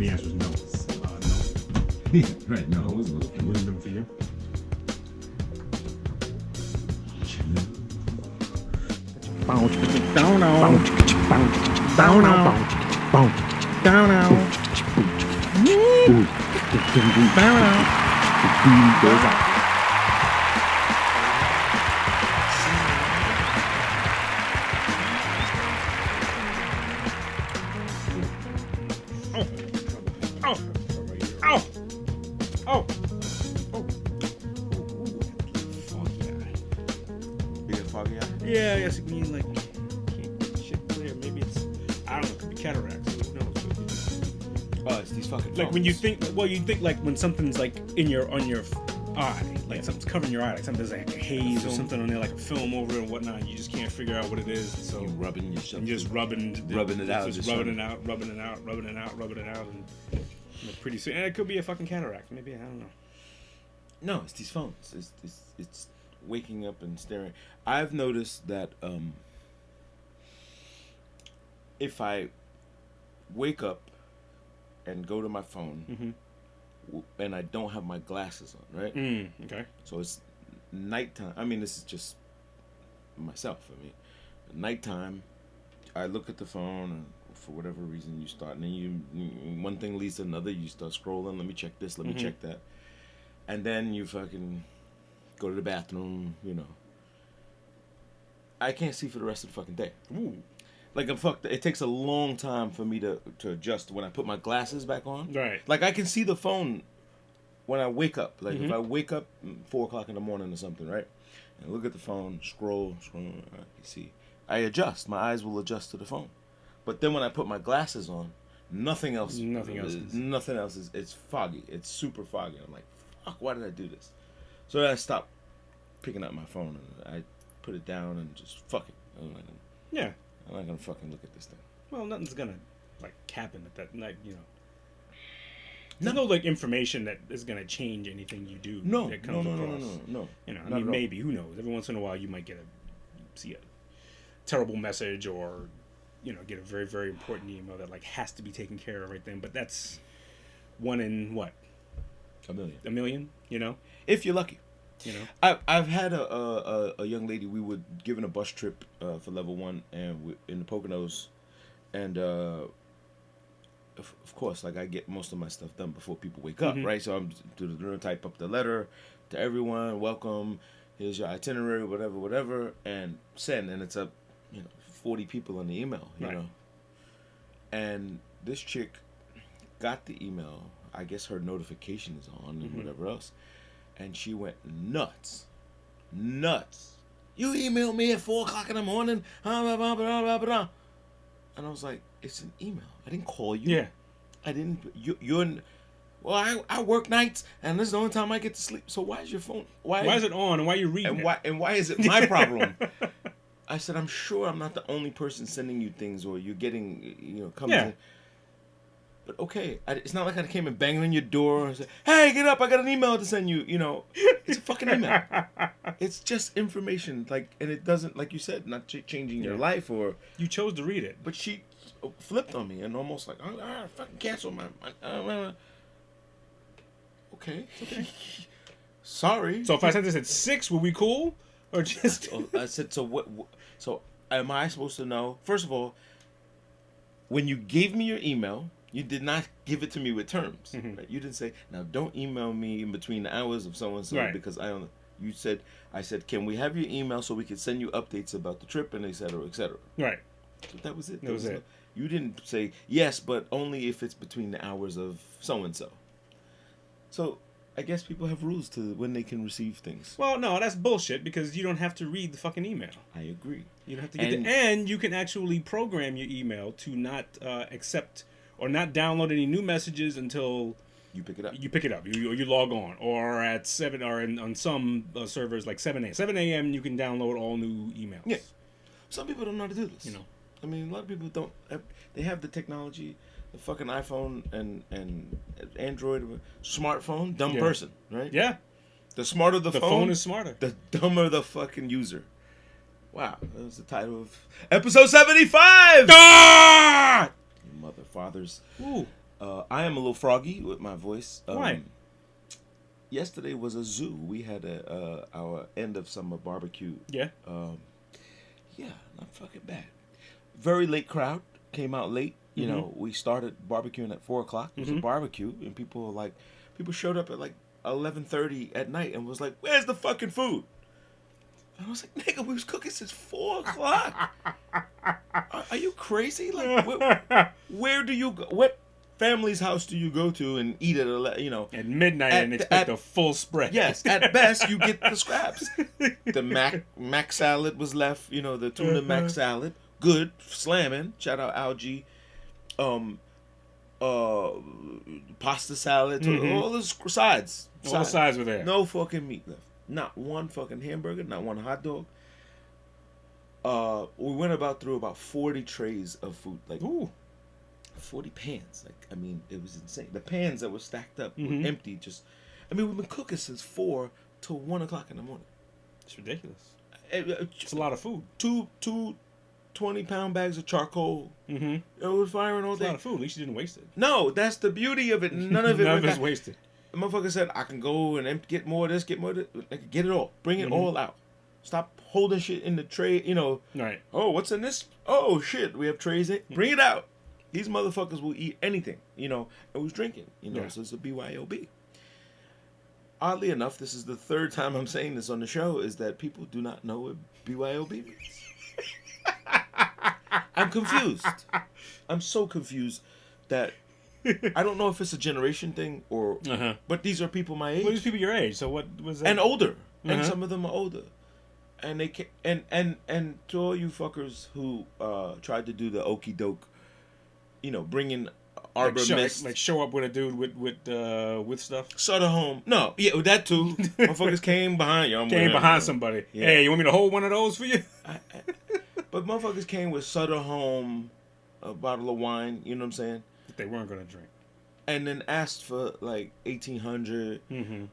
the answer is no. No. Yeah, right, no. Wisdom for you. Yeah, I guess it means like can't get shit clear. Maybe it's I don't know. It could be cataracts. Who knows? Oh, it's these fucking. Like phones. when you think, well, you think like when something's like on your eye, like something's covering your eye, like something's like a haze or something on there, like a film over it and whatnot. And you just can't figure out what it is. So you rubbing yourself. and just rubbing it out, just rubbing it out, and pretty soon, and it could be a fucking cataract. Maybe I don't know. No, it's these phones. It's waking up and staring. I've noticed that if I wake up and go to my phone and I don't have my glasses on, right? Okay. So it's nighttime. I mean, this is just myself. I mean, nighttime, I look at the phone and for whatever reason you start, and then you one thing leads to another. You start scrolling. Let me check this. Let me check that. And then you fucking go to the bathroom, you know. I can't see for the rest of the fucking day. Ooh. Like, I'm fucked. It takes a long time for me to adjust when I put my glasses back on. Right. Like, I can see the phone when I wake up. Like, if I wake up 4 o'clock in the morning or something, right? And look at the phone, scroll, you see. I adjust. My eyes will adjust to the phone. But then when I put my glasses on, nothing else is. It's foggy. It's super foggy. I'm like, fuck, why did I do this? So then I stopped picking up my phone and I put it down and just fuck it. I'm not gonna fucking look at this thing. Well, nothing's gonna like happen at that night, you know. There's no like information that is gonna change anything you do. No. That comes across. No. You know, I mean, maybe, who knows? Every once in a while, you might see a terrible message, or you know, get a very, very important email that like has to be taken care of right then. But that's one in what? A million, you know? If you're lucky. You know? I've had a young lady, we were given a bus trip for level 1 and in the Poconos, and of course, like I get most of my stuff done before people wake up, right? So I'm to type up the letter to everyone, welcome, here's your itinerary, whatever, and send, and it's up, 40 people in the email, you know. And this chick got the email. I guess her notification is on and whatever else. And she went nuts. You emailed me at 4 o'clock in the morning. Blah, blah, blah, blah. And I was like, it's an email. I didn't call you. Yeah. I didn't. Well, I work nights, and this is the only time I get to sleep. So why is your phone? Why is it on? And why are you reading it? And why is it my problem? I said, I'm sure I'm not the only person sending you things, or you're getting, coming in. But okay, it's not like I came and banged on your door and said, hey, get up, I got an email to send you, It's a fucking email. It's just information, and it doesn't, like you said, not changing your life or... You chose to read it. But she flipped on me and almost like, fucking cancel my... Okay. Sorry. So if I sent this at 6, were we cool? Or just... I said, so am I supposed to know? First of all, when you gave me your email... You did not give it to me with terms. Right? You didn't say, now don't email me in between the hours of so-and-so because I don't... I said, can we have your email so we can send you updates about the trip and et cetera, et cetera. Right. So that was it. That was it. You didn't say, yes, but only if it's between the hours of so-and-so. So I guess people have rules to when they can receive things. Well, no, that's bullshit because you don't have to read the fucking email. I agree. You don't have to get and you can actually program your email to not accept... or not download any new messages until you pick it up. You log on, or at 7, or on some servers like 7 a.m. 7 a.m. you can download all new emails. Yeah. Some people don't know how to do this. I mean, a lot of people don't. They have the technology, the fucking iPhone and Android, smartphone. Dumb person, right? Yeah. The smarter the phone. The phone is smarter. The dumber the fucking user. Wow, that was the title of episode 75. Ah! Mother fathers. Ooh. I am a little froggy with my voice. Why? Yesterday was a zoo. We had our end of summer barbecue. Yeah. Yeah, not fucking bad. Very late crowd. Came out late. You Mm-hmm. know, we started barbecuing at 4:00. It was a barbecue, and people showed up at like 11:30 at night and was like, "Where's the fucking food?" And I was like, "Nigga, we was cooking since 4:00. Are you crazy? Like, where do you go? What family's house do you go to and eat at At midnight and expect a full spread. Yes, at best you get the scraps. The mac salad was left. You know, the tuna mac salad, good, slamming. Shout out Algie. Pasta salad, all the sides. All the sides were there. No fucking meat left. Not one fucking hamburger. Not one hot dog. We went through about 40 trays of food. Like, Ooh. 40 pans. Like, I mean, it was insane. The pans that were stacked up were empty. We've been cooking since 4 till 1:00 in the morning. It's ridiculous. It's a lot of food. Two 20-pound bags of charcoal. Mm-hmm. It was firing all It's day. a lot of food. At least you didn't waste it. No, that's the beauty of it. None of it None of it's back. wasted. The motherfucker said, I can go and get more of this, get more of this. Like, get it all. Bring it all out. Stop holding shit in the tray, you know. Right. Oh, what's in this? Oh, shit, we have trays in. Bring it out. These motherfuckers will eat anything, you know. It was drinking, you know, so it's a BYOB. Oddly enough, this is the third time I'm saying this on the show, is that people do not know what BYOB means. I'm confused. I'm so confused that I don't know if it's a generation thing or, but these are people my age. Well, these people your age. So what was that? And older. And some of them are older. And they can, and to all you fuckers who tried to do the okey doke, you know, bringing Arbor Mist, like show up with a dude with stuff. Sutter home. No, yeah, that too. Motherfuckers came behind you. Came behind somebody. Yeah. Hey, you want me to hold one of those for you? But motherfuckers came with Sutter home, a bottle of wine. You know what I'm saying? That they weren't gonna drink. And then asked for like 1800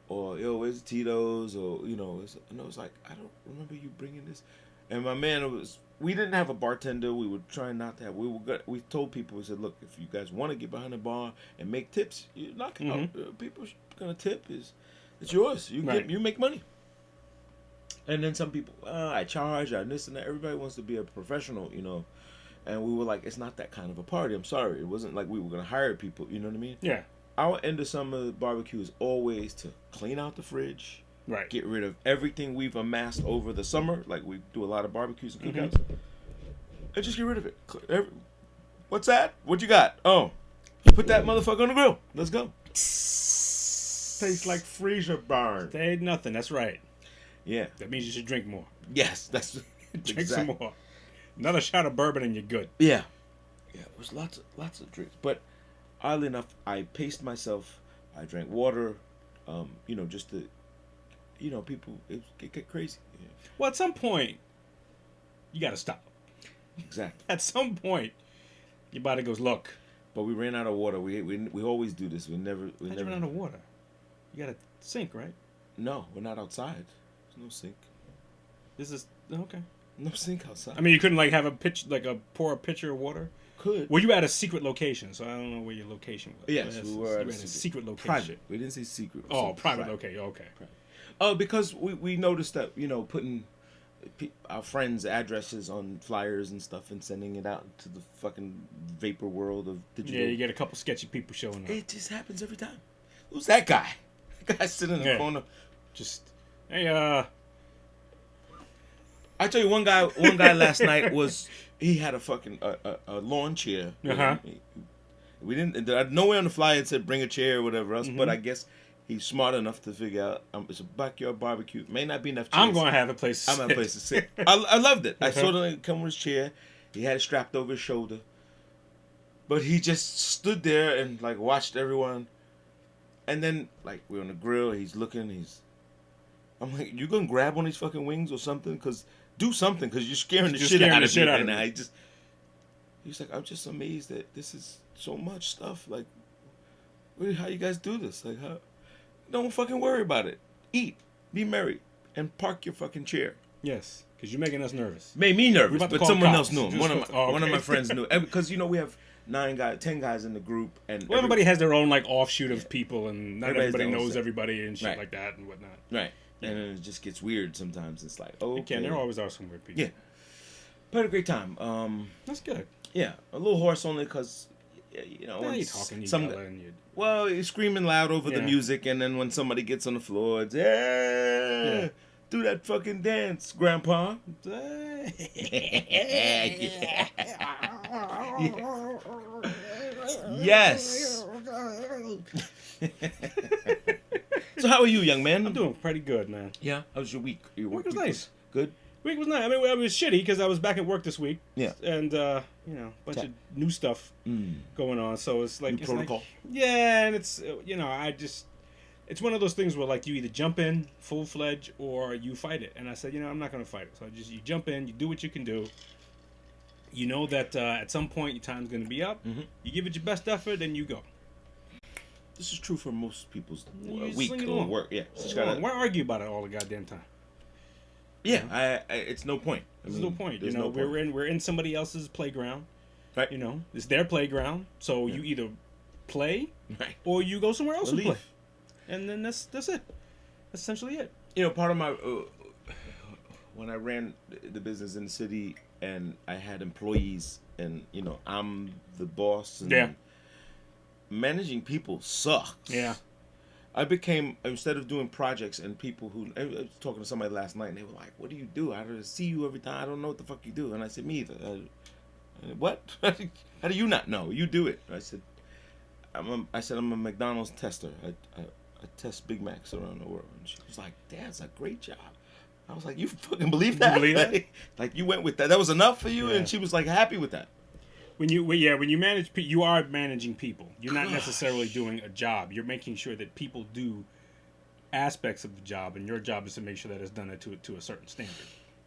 or yo, where's Tito's, or you know, and I was like, I don't remember you bringing this. And my man we didn't have a bartender. We were trying not to have. We told people, we said, look, if you guys want to get behind the bar and make tips, you knock it out. People gonna tip it's yours. You you make money. And then some people, I charge, I this and that. Everybody wants to be a professional, you know. And we were like, it's not that kind of a party. I'm sorry. It wasn't like we were going to hire people. You know what I mean? Yeah. Our end of summer barbecue is always to clean out the fridge. Right. Get rid of everything we've amassed over the summer. Like, we do a lot of barbecues and cookouts. And just get rid of it. What's that? What you got? Oh. Put that motherfucker on the grill. Let's go. Tastes like freezer burn. There ain't nothing. That's right. Yeah. That means you should drink more. Yes. That's Drink some more. Another shot of bourbon and you're good. Yeah. Yeah, it was lots of drinks. But oddly enough, I paced myself. I drank water. You know, just to, you know, people, it get crazy. Yeah. Well, at some point, you got to stop. Exactly. At some point, your body goes, look. But we ran out of water. We always do this. We never ran out of water. You got a sink, right? No, we're not outside. There's no sink. This is okay. No sink outside. I mean, you couldn't like have pour a pitcher of water. Could. Well, you at a secret location, so I don't know where your location was. Yes, we were at a secret location. Private. We didn't say secret. Oh, private. Okay. Because we noticed that, you know, putting our friends' addresses on flyers and stuff and sending it out to the fucking vapor world of digital. Yeah, you get a couple sketchy people showing up. It just happens every time. Who's that guy? The guy sitting in the corner. Just, hey, I tell you, one guy last night he had a fucking a lawn chair. We didn't. Nowhere on the flyer it said bring a chair or whatever else. But I guess he's smart enough to figure out it's a backyard barbecue. May not be enough chairs. I'm gonna have a place. I'm have a place to sit. I loved it. I saw the come with his chair. He had it strapped over his shoulder. But he just stood there and like watched everyone. And then like we're on the grill. He's looking. I'm like, you gonna grab one of these fucking wings or something? Do something, because you're scaring the shit out of me. And he's like, I'm just amazed that this is so much stuff. Like, how you guys do this? Like, how? Don't fucking worry about it. Eat, be merry, and park your fucking chair. Yes, because you're making us nervous. Made me nervous, but someone else knew him. One of my friends knew. Because, you know, we have 10 guys in the group, and Well, everybody has their own like offshoot of people, and not Everybody's everybody their own knows set. everybody and shit Right. like that and whatnot. right, and then it just gets weird sometimes. It's like, oh, Again, there always are some weird people. yeah, but had a great time. That's good. Yeah, a little hoarse only because, you know, Now when you're talking, you some yelling, you... well, you're screaming loud over the Yeah. music, and then when somebody gets on the floor, it's yeah. Do that fucking dance, Grandpa. Yes. So how are you, young man? I'm doing pretty good, man. Yeah. How was your week? Your Week was nice. Good. Week was nice. I mean, it was shitty because I was back at work this week. Yeah. And, you know, a bunch of new stuff going on. So it's like... New protocol. Like, yeah, and it's, you know, it's one of those things where, like, you either jump in full-fledged or you fight it. And I said, you know, I'm not going to fight it. So you jump in, you do what you can do. You know that at some point your time's going to be up. Mm-hmm. You give it your best effort, and you go. This is true for most people's You week sling it or along. work. Yeah. Just Why gotta, argue about it all the goddamn time? yeah. It's no point. There's no point. You there's know, no point. we're in somebody else's playground. Right. You know, it's their playground. So you either play Right. or you go somewhere else Or and leave. play. And then that's it. That's essentially it. You know, part of my when I ran the business in the city and I had employees, and you know, I'm the boss. And Yeah. Managing people sucks. Yeah. I became, instead of doing projects and people who, I was talking to somebody last night and they were like, what do you do? I see you every time. I don't know what the fuck you do. And I said, me either. What? How do you not know? You do it. I said, I'm a McDonald's tester. I test Big Macs around the world. And she was like, that's a great job. I was like, you fucking believe that? believe that? Like you went with that. That was enough for you? Yeah. And she was like happy with that. When you manage, you are managing people. You're not necessarily doing a job. You're making sure that people do aspects of the job, and your job is to make sure that it's done to a certain standard.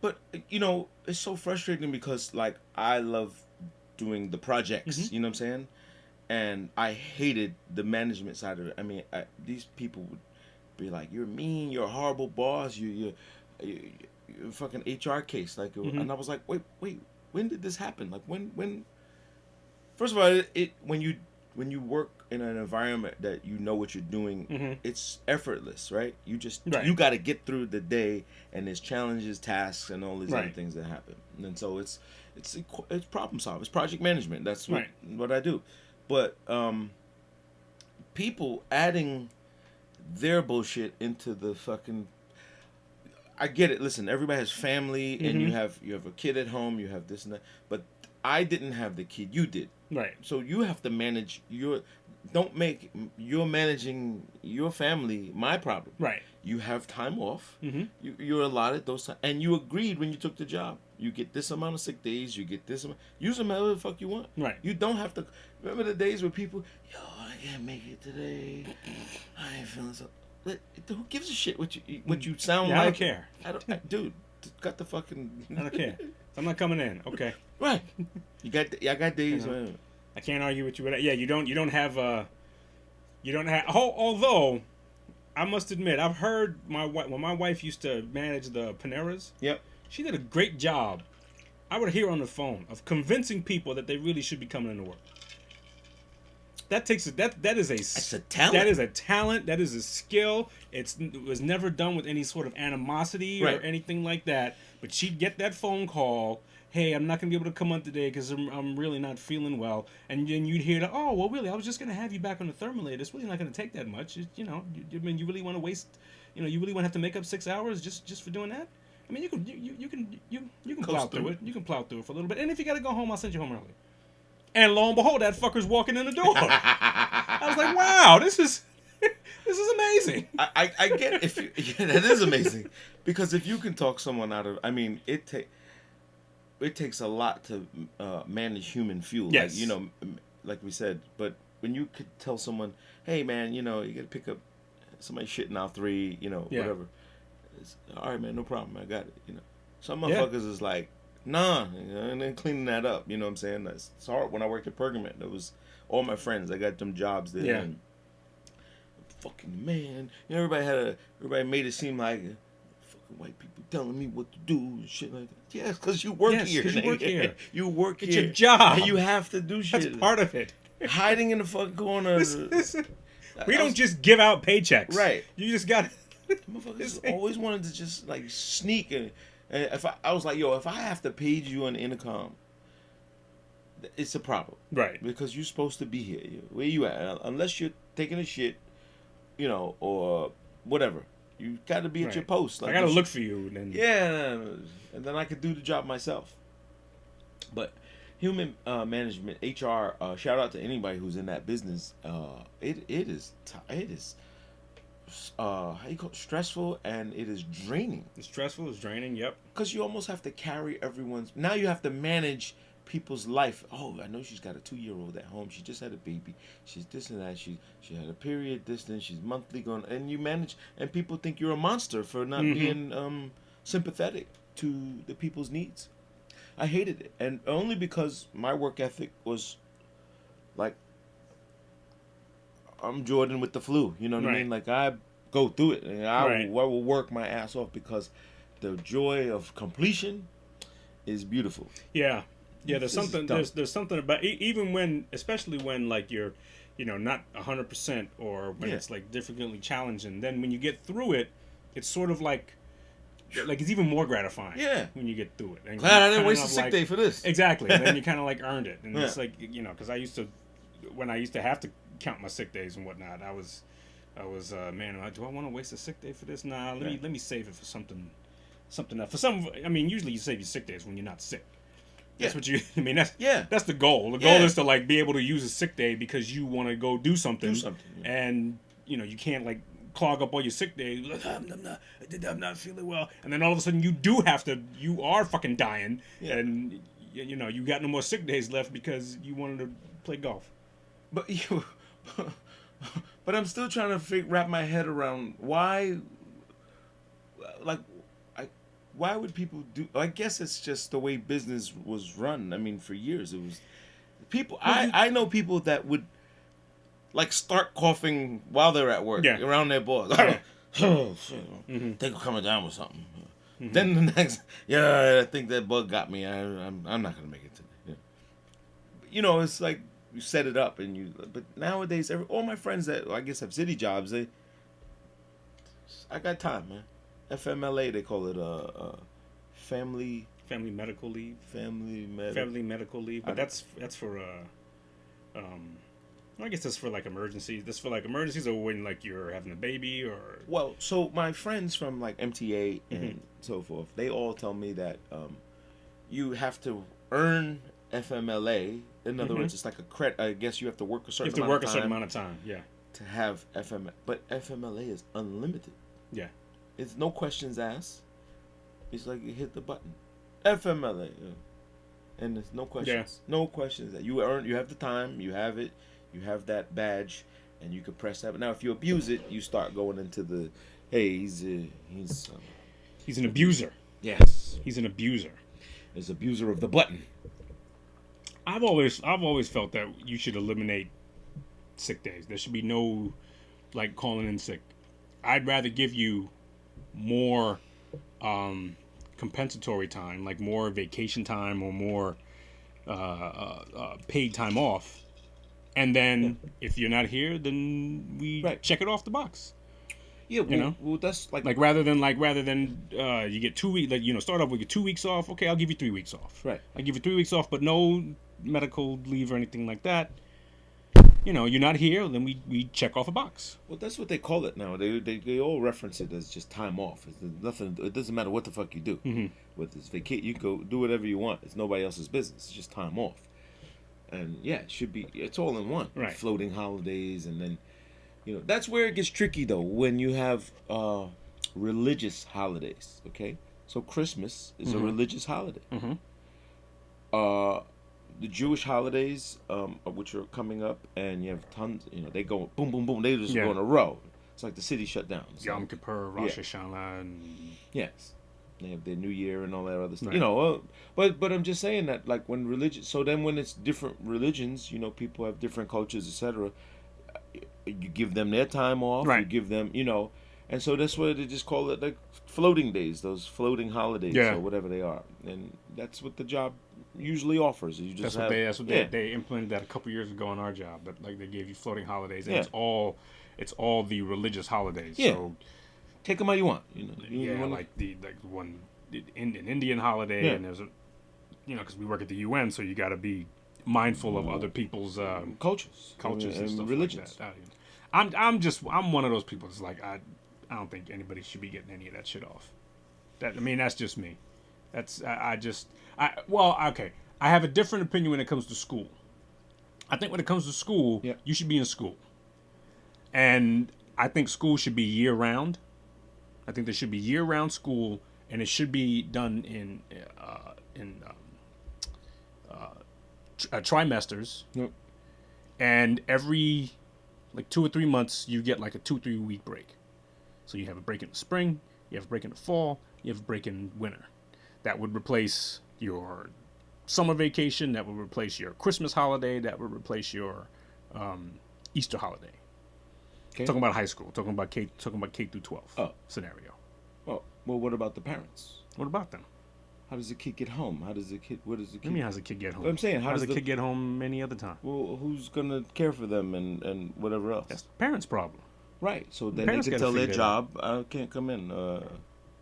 But you know, it's so frustrating because like I love doing the projects. You know what I'm saying? And I hated the management side of it. I mean, these people would be like, "You're mean. You're a horrible boss. You're a fucking HR case." Like, and I was like, "Wait. When did this happen? Like, when?" First of all, when you work in an environment that you know what you're doing, it's effortless, right? You you got to get through the day, and there's challenges, tasks, and all these other things that happen. And so it's problem solving. It's project management. That's what I do. But people adding their bullshit into the fucking. I get it. Listen, everybody has family, and you have a kid at home. You have this and that, but I didn't have the kid. You did. Right. So you have to manage you're managing your family my problem. Right. You have time off. You're allotted those time, and you agreed when you took the job. You get this amount of sick days. You get this amount. Use them however the fuck you want. Right. You don't have to. Remember the days where people, I can't make it today. I ain't feeling so. Who gives a shit what you sound like? I don't care. Dude. Got the fucking. I don't care. I'm not coming in. Okay. Right. I got days. Man. I can't argue with you. Yeah, you don't have. Although, I must admit, I've heard when my wife used to manage the Paneras. Yep. She did a great job. I would hear on the phone of convincing people that they really should be coming into work. That is a talent. That is a talent. That is a skill. It was never done with any sort of animosity or anything like that. But she'd get that phone call. Hey, I'm not going to be able to come on today because I'm really not feeling well. And then you'd hear, oh, well, really, I was just going to have you back on the thermolator. It's really not going to take that much. You really want to waste, you really want to have to make up 6 hours just for doing that? I mean, you can plow through it. You can plow through it for a little bit. And if you got to go home, I'll send you home early. And lo and behold, that fucker's walking in the door. I was like, wow, this is amazing. I get it. That is amazing. Because if you can talk someone out of, I mean, it takes a lot to manage human fuel. Yes. Like, like we said, but when you could tell someone, hey man, you got to pick up somebody shitting out 3, whatever. It's, all right, man, no problem. I got it. Some motherfuckers is like, nah, and then cleaning that up. You know what I'm saying? It's hard. When I worked at Pergament, it was all my friends. I got them jobs there. Yeah. And fucking man, everybody made it seem like fucking white people telling me what to do and shit like that. Yes, because you work Yes, here. 'cause you work here. You work It's here. your job. And you have to do That's shit. part of it. Hiding in the fucking corner. We don't just give out paychecks. Right. You just got. Motherfuckers always wanted to just like sneak and if I was like, yo, if I have to page you on the intercom, it's a problem. Right. Because you're supposed to be here. Where you at? Unless you're taking a shit, or whatever. You got to be at your post. Like, I got to look for you. And yeah, and then I could do the job myself. But human management, HR, shout out to anybody who's in that business. It is how you call it, stressful, and it is draining. It's stressful. It's draining. Yep. Because you almost have to carry everyone's. Now you have to manage people's life. Oh, I know she's got a 2-year-old at home. She just had a baby. She's this and that. She had a period. This and she's monthly going. And you manage, and people think you're a monster for not being sympathetic to the people's needs. I hated it, and only because my work ethic was like I'm Jordan with the flu. You know what I mean? Like I go through it, and I will work my ass off because the joy of completion is beautiful. Yeah. Yeah, there's something. There's something about even when, especially when like you're, not 100% or when it's like difficultly challenging. Then when you get through it, it's sort of like it's even more gratifying. Yeah. When you get through it. And glad I didn't waste a sick day for this. Exactly. And then you kind of like earned it, and it's like because when I used to have to count my sick days and whatnot, I was man, do I want to waste a sick day for this? Nah, let me save it for something else. For some, I mean, usually you save your sick days when you're not sick. That's what you. I mean, that's the goal. The goal is to like be able to use a sick day because you want to go do something. And you can't like clog up all your sick days. Like, I'm not feeling well, and then all of a sudden you are fucking dying, and you got no more sick days left because you wanted to play golf. But but I'm still trying to wrap my head around why. Like. Why would people do? I guess it's just the way business was run. I mean, for years it was people. I know people that would like start coughing while they're at work around their boss. Oh shit! Think I'm coming down with something. Then the next, I think that bug got me. I'm not gonna make it today. Yeah. It's like you set it up and you. But nowadays, all my friends that I guess have city jobs, I got time, man. FMLA, they call it family medical leave. Family medical leave, but that's for I guess that's for like emergencies. That's for like emergencies or when like you're having a baby or. Well, so my friends from like MTA and so forth, they all tell me that you have to earn FMLA. In other words, it's like a credit. I guess you have to work a certain. certain amount of time, yeah. To have FMLA, but FMLA is unlimited. Yeah. It's no questions asked. It's like you hit the button. FMLA. And there's no questions. Yeah. No questions. That you have the time, you have it, you have that badge, and you can press that. But now if you abuse it, you start going into the, hey, he's an abuser. Yes. He's an abuser. He's an abuser of the button. I've always felt that you should eliminate sick days. There should be no like calling in sick. I'd rather give you more compensatory time, like more vacation time or more paid time off, and then if you're not here, then we check it off the box. Yeah, well, that's like rather than you get 2 weeks, like start off with your 2 weeks off. Okay, I'll give you 3 weeks off. Right, I'll give you 3 weeks off, but no medical leave or anything like that. You're not here, then we check off a box. Well, that's what they call it now. They all reference it as just time off. It's nothing. It doesn't matter what the fuck you do. With this vacation, you go do whatever you want. It's nobody else's business. It's just time off. And yeah, it should be. It's all in one. Right. Floating holidays, and then that's where it gets tricky though. When you have religious holidays. Okay, so Christmas is a religious holiday. The Jewish holidays, which are coming up, and you have tons. They go boom, boom, boom. They just go in a row. It's like the city shut down. So, Yom Kippur, Rosh Hashanah, and yes, they have their New Year and all that other stuff. Right. But I'm just saying that like when religion. So then when it's different religions, people have different cultures, etc. You give them their time off. Right. You give them, And so that's why they just call it like floating days, those floating holidays Yeah. or whatever they are. And that's what the job usually offers. You just That's what yeah. they implemented that a couple years ago in our job. But like they gave you floating holidays, and Yeah. it's all the religious holidays. Yeah. So Take them how you want. You know, you yeah, wanna- like the one an Indian holiday, Yeah. and there's a because we work at the UN, so you got to be mindful of other people's cultures, cultures and stuff religions. like that. I'm one of those people that's like I don't think anybody should be getting any of that shit off. That's just me. Okay. I have a different opinion when it comes to school. I think when it comes to school, Yeah. you should be in school, and I think school should be year round. I think there should be year round school, and it should be done in trimesters. Yep. And every like 2 or 3 months, you get like a 2-3 week break. So you have a break in the spring, you have a break in the fall, you have a break in winter. That would replace your summer vacation. That would replace your Christmas holiday. That would replace your Easter holiday. Okay. Talking about high school. Talking about K through 12 Oh. scenario. Oh, well, what about the parents? What about them? How does the kid get home? What does the kid? What do you mean, how's a kid get home? I'm saying, how does a kid get home any other time? Well, who's gonna care for them and whatever else? That's the parents' problem. Right. So then Parents they can gotta tell their figure it out. job, I can't come in.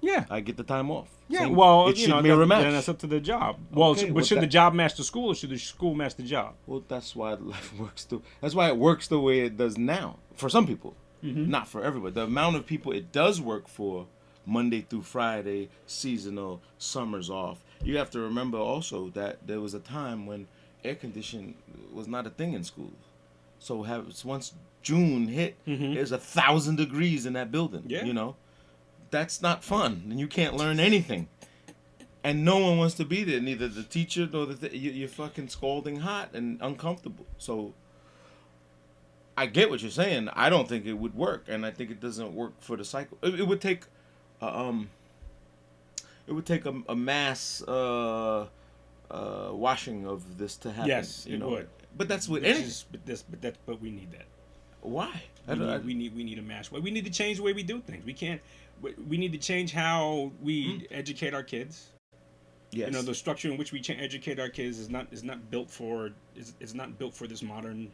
Yeah. I get the time off. Yeah, Same- well, it should mirror match. then that's up to the job. Well, Okay, but well, should the that- job match the school, or should the school match the job? Well, that's why life works. That's why it works the way it does now. For some people, not for everybody. The amount of people it does work for, Monday through Friday, seasonal, summers off. You have to remember also that there was a time when air conditioning was not a thing in schools. So once June hit, there's 1,000 degrees in that building. Yeah. You know, that's not fun, and you can't learn anything. And no one wants to be there, neither the teacher nor you're fucking scalding hot and uncomfortable. So I get what you're saying. I don't think it would work, and I think it doesn't work for the cycle. It would take, a mass washing of this to happen. Yes, you it know? would. But that's with Which anything. is- but we need that. Why? We need a mash. We need to change the way we do things. We can't. We need to change how we educate our kids. Yes. You know, the structure in which we educate our kids is not built for this modern.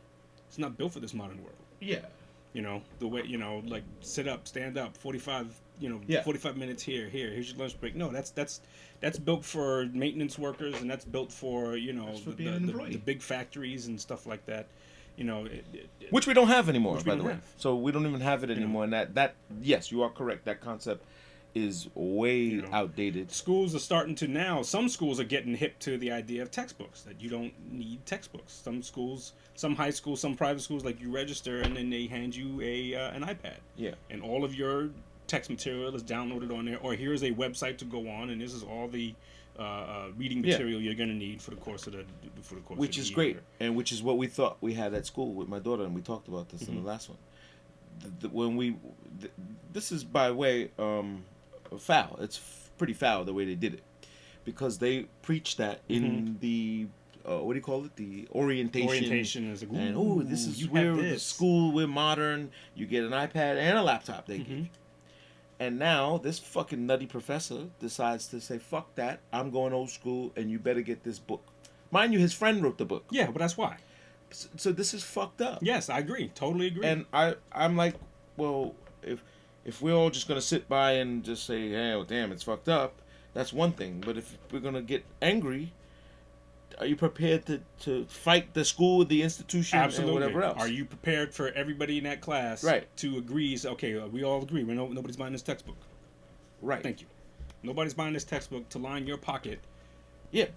It's not built for this modern world. Yeah. You know, the way, like sit up, stand up, 45, Yeah. 45 minutes here's your lunch break. No, that's built for maintenance workers, and that's built for, That's for being an employee. the big factories and stuff like that. Which we don't have anymore, Which we by the don't way. have. So we don't even have it anymore. And that yes, you are correct. That concept is way outdated. Schools are starting to now. Some schools are getting hip to the idea of textbooks, that you don't need textbooks. Some schools, some high schools, some private schools, like you register and then they hand you an iPad. Yeah. And all of your text material is downloaded on there. Or here's a website to go on, and this is all the reading material you're going to need for the course of the Which is great, and which is what we thought we had at school with my daughter, and we talked about this in the last one. This is by way foul. It's pretty foul the way they did it, because they preached that in the what do you call it? The orientation. Orientation is like, And this is where the school. We're modern. You get an iPad and a laptop. They give you. And now this fucking nutty professor decides to say, "Fuck that! I'm going old school, and you better get this book." Mind you, his friend wrote the book. Yeah, but that's why. So this is fucked up. Yes, I agree. Totally agree. And I'm like, well, if we're all just gonna sit by and just say, "Hey, well, damn, it's fucked up," that's one thing. But if we're gonna get angry, are you prepared to fight the school, the institution, Absolutely. and whatever else? Are you prepared for everybody in that class to agree? So, okay, we all agree. Nobody's buying this textbook. Right. Thank you. Nobody's buying this textbook to line your pocket. Yeah.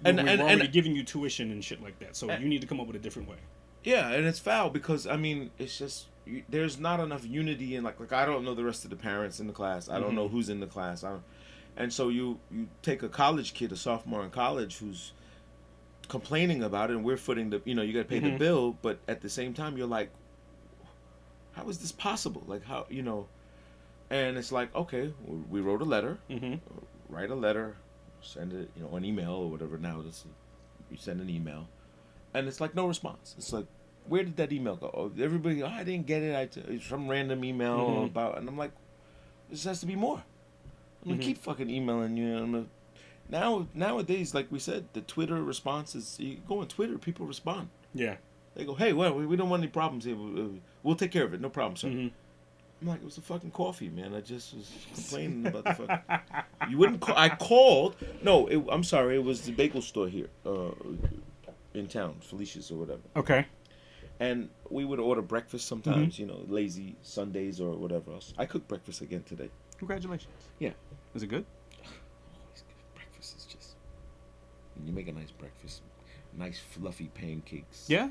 And we're already giving you tuition and shit like that. So you need to come up with a different way. Yeah, and it's foul because I mean, it's just there's not enough unity in like I don't know the rest of the parents in the class. I don't know who's in the class. And so you take a college kid, a sophomore in college, who's complaining about it, and we're footing the you got to pay the bill, but at the same time you're like, how is this possible? Like how and it's like, okay, we wrote a letter, write a letter, send it an email or whatever. Now you send an email, and it's like no response. It's like, where did that email go? Oh, everybody, I didn't get it. It's some random email about, and I'm like, This has to be more. I'm gonna keep fucking emailing you. And nowadays, like we said, the Twitter response is you go on Twitter, people respond. Yeah. They go, hey, well, we don't want any problems here. We'll take care of it. No problem, sir. I'm like, it was a fucking coffee, man. I just was complaining about the fuck. You wouldn't call. I called. No, I'm sorry. It was the bagel store here in town, Felicia's or whatever. Okay. And we would order breakfast sometimes, you know, lazy Sundays or whatever else. I cooked breakfast again today. Congratulations. Yeah. Is it good? Always good. Breakfast is just... You make a nice breakfast. Nice fluffy pancakes. Yeah?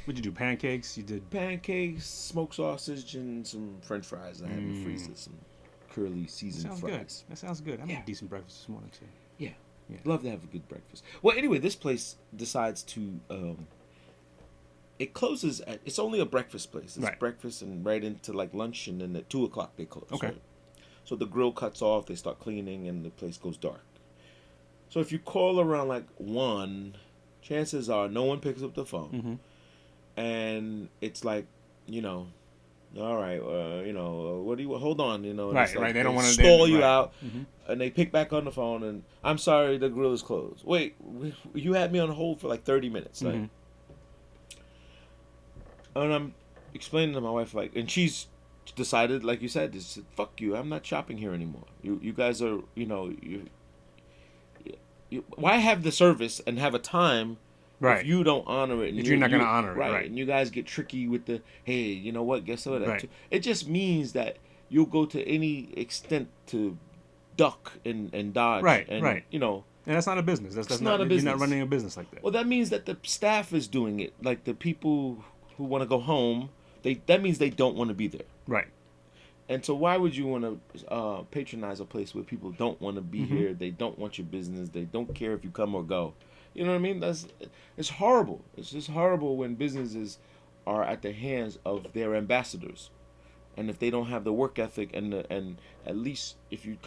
What'd you do? Pancakes? You did... Pancakes, smoked sausage, and some french fries I had in the freezer. Some curly seasoned Sounds fries. good. That sounds good. I made Yeah. a decent breakfast this morning, too. Yeah. Yeah. Love to have a good breakfast. Well, anyway, this place decides to... it closes at... It's only a breakfast place. It's Right. breakfast and right into like lunch, and then at 2 o'clock they close. Okay. Right? So the grill cuts off, they start cleaning, and the place goes dark. So if you call around like 1, chances are no one picks up the phone. And it's like, you know, all right, you know, what do you... Hold on, you know. And Right, it's like right. They don't wanna- stall you right. out. And they pick back on the phone, and I'm sorry, the grill is closed. Wait, you had me on hold for like 30 minutes. Like, and I'm explaining to my wife, like, and she's decided, like you said, is fuck you. I'm not shopping here anymore. You guys are, you know, why have the service and have a time Right. if you don't honor it? And If you're not gonna honor it, right. And you guys get tricky with the, hey, you know what? Guess what? Right. It just means that you'll go to any extent to duck and dodge. Right, and, right. You know. And that's not a business. That's not a You're business. not running a business like that. Well, that means that the staff is doing it. Like the people who want to go home, that means they don't want to be there. Right. And so why would you want to patronize a place where people don't want to be here? They don't want your business. They don't care if you come or go. You know what I mean? It's horrible. It's just horrible when businesses are at the hands of their ambassadors, and if they don't have the work ethic and at least if you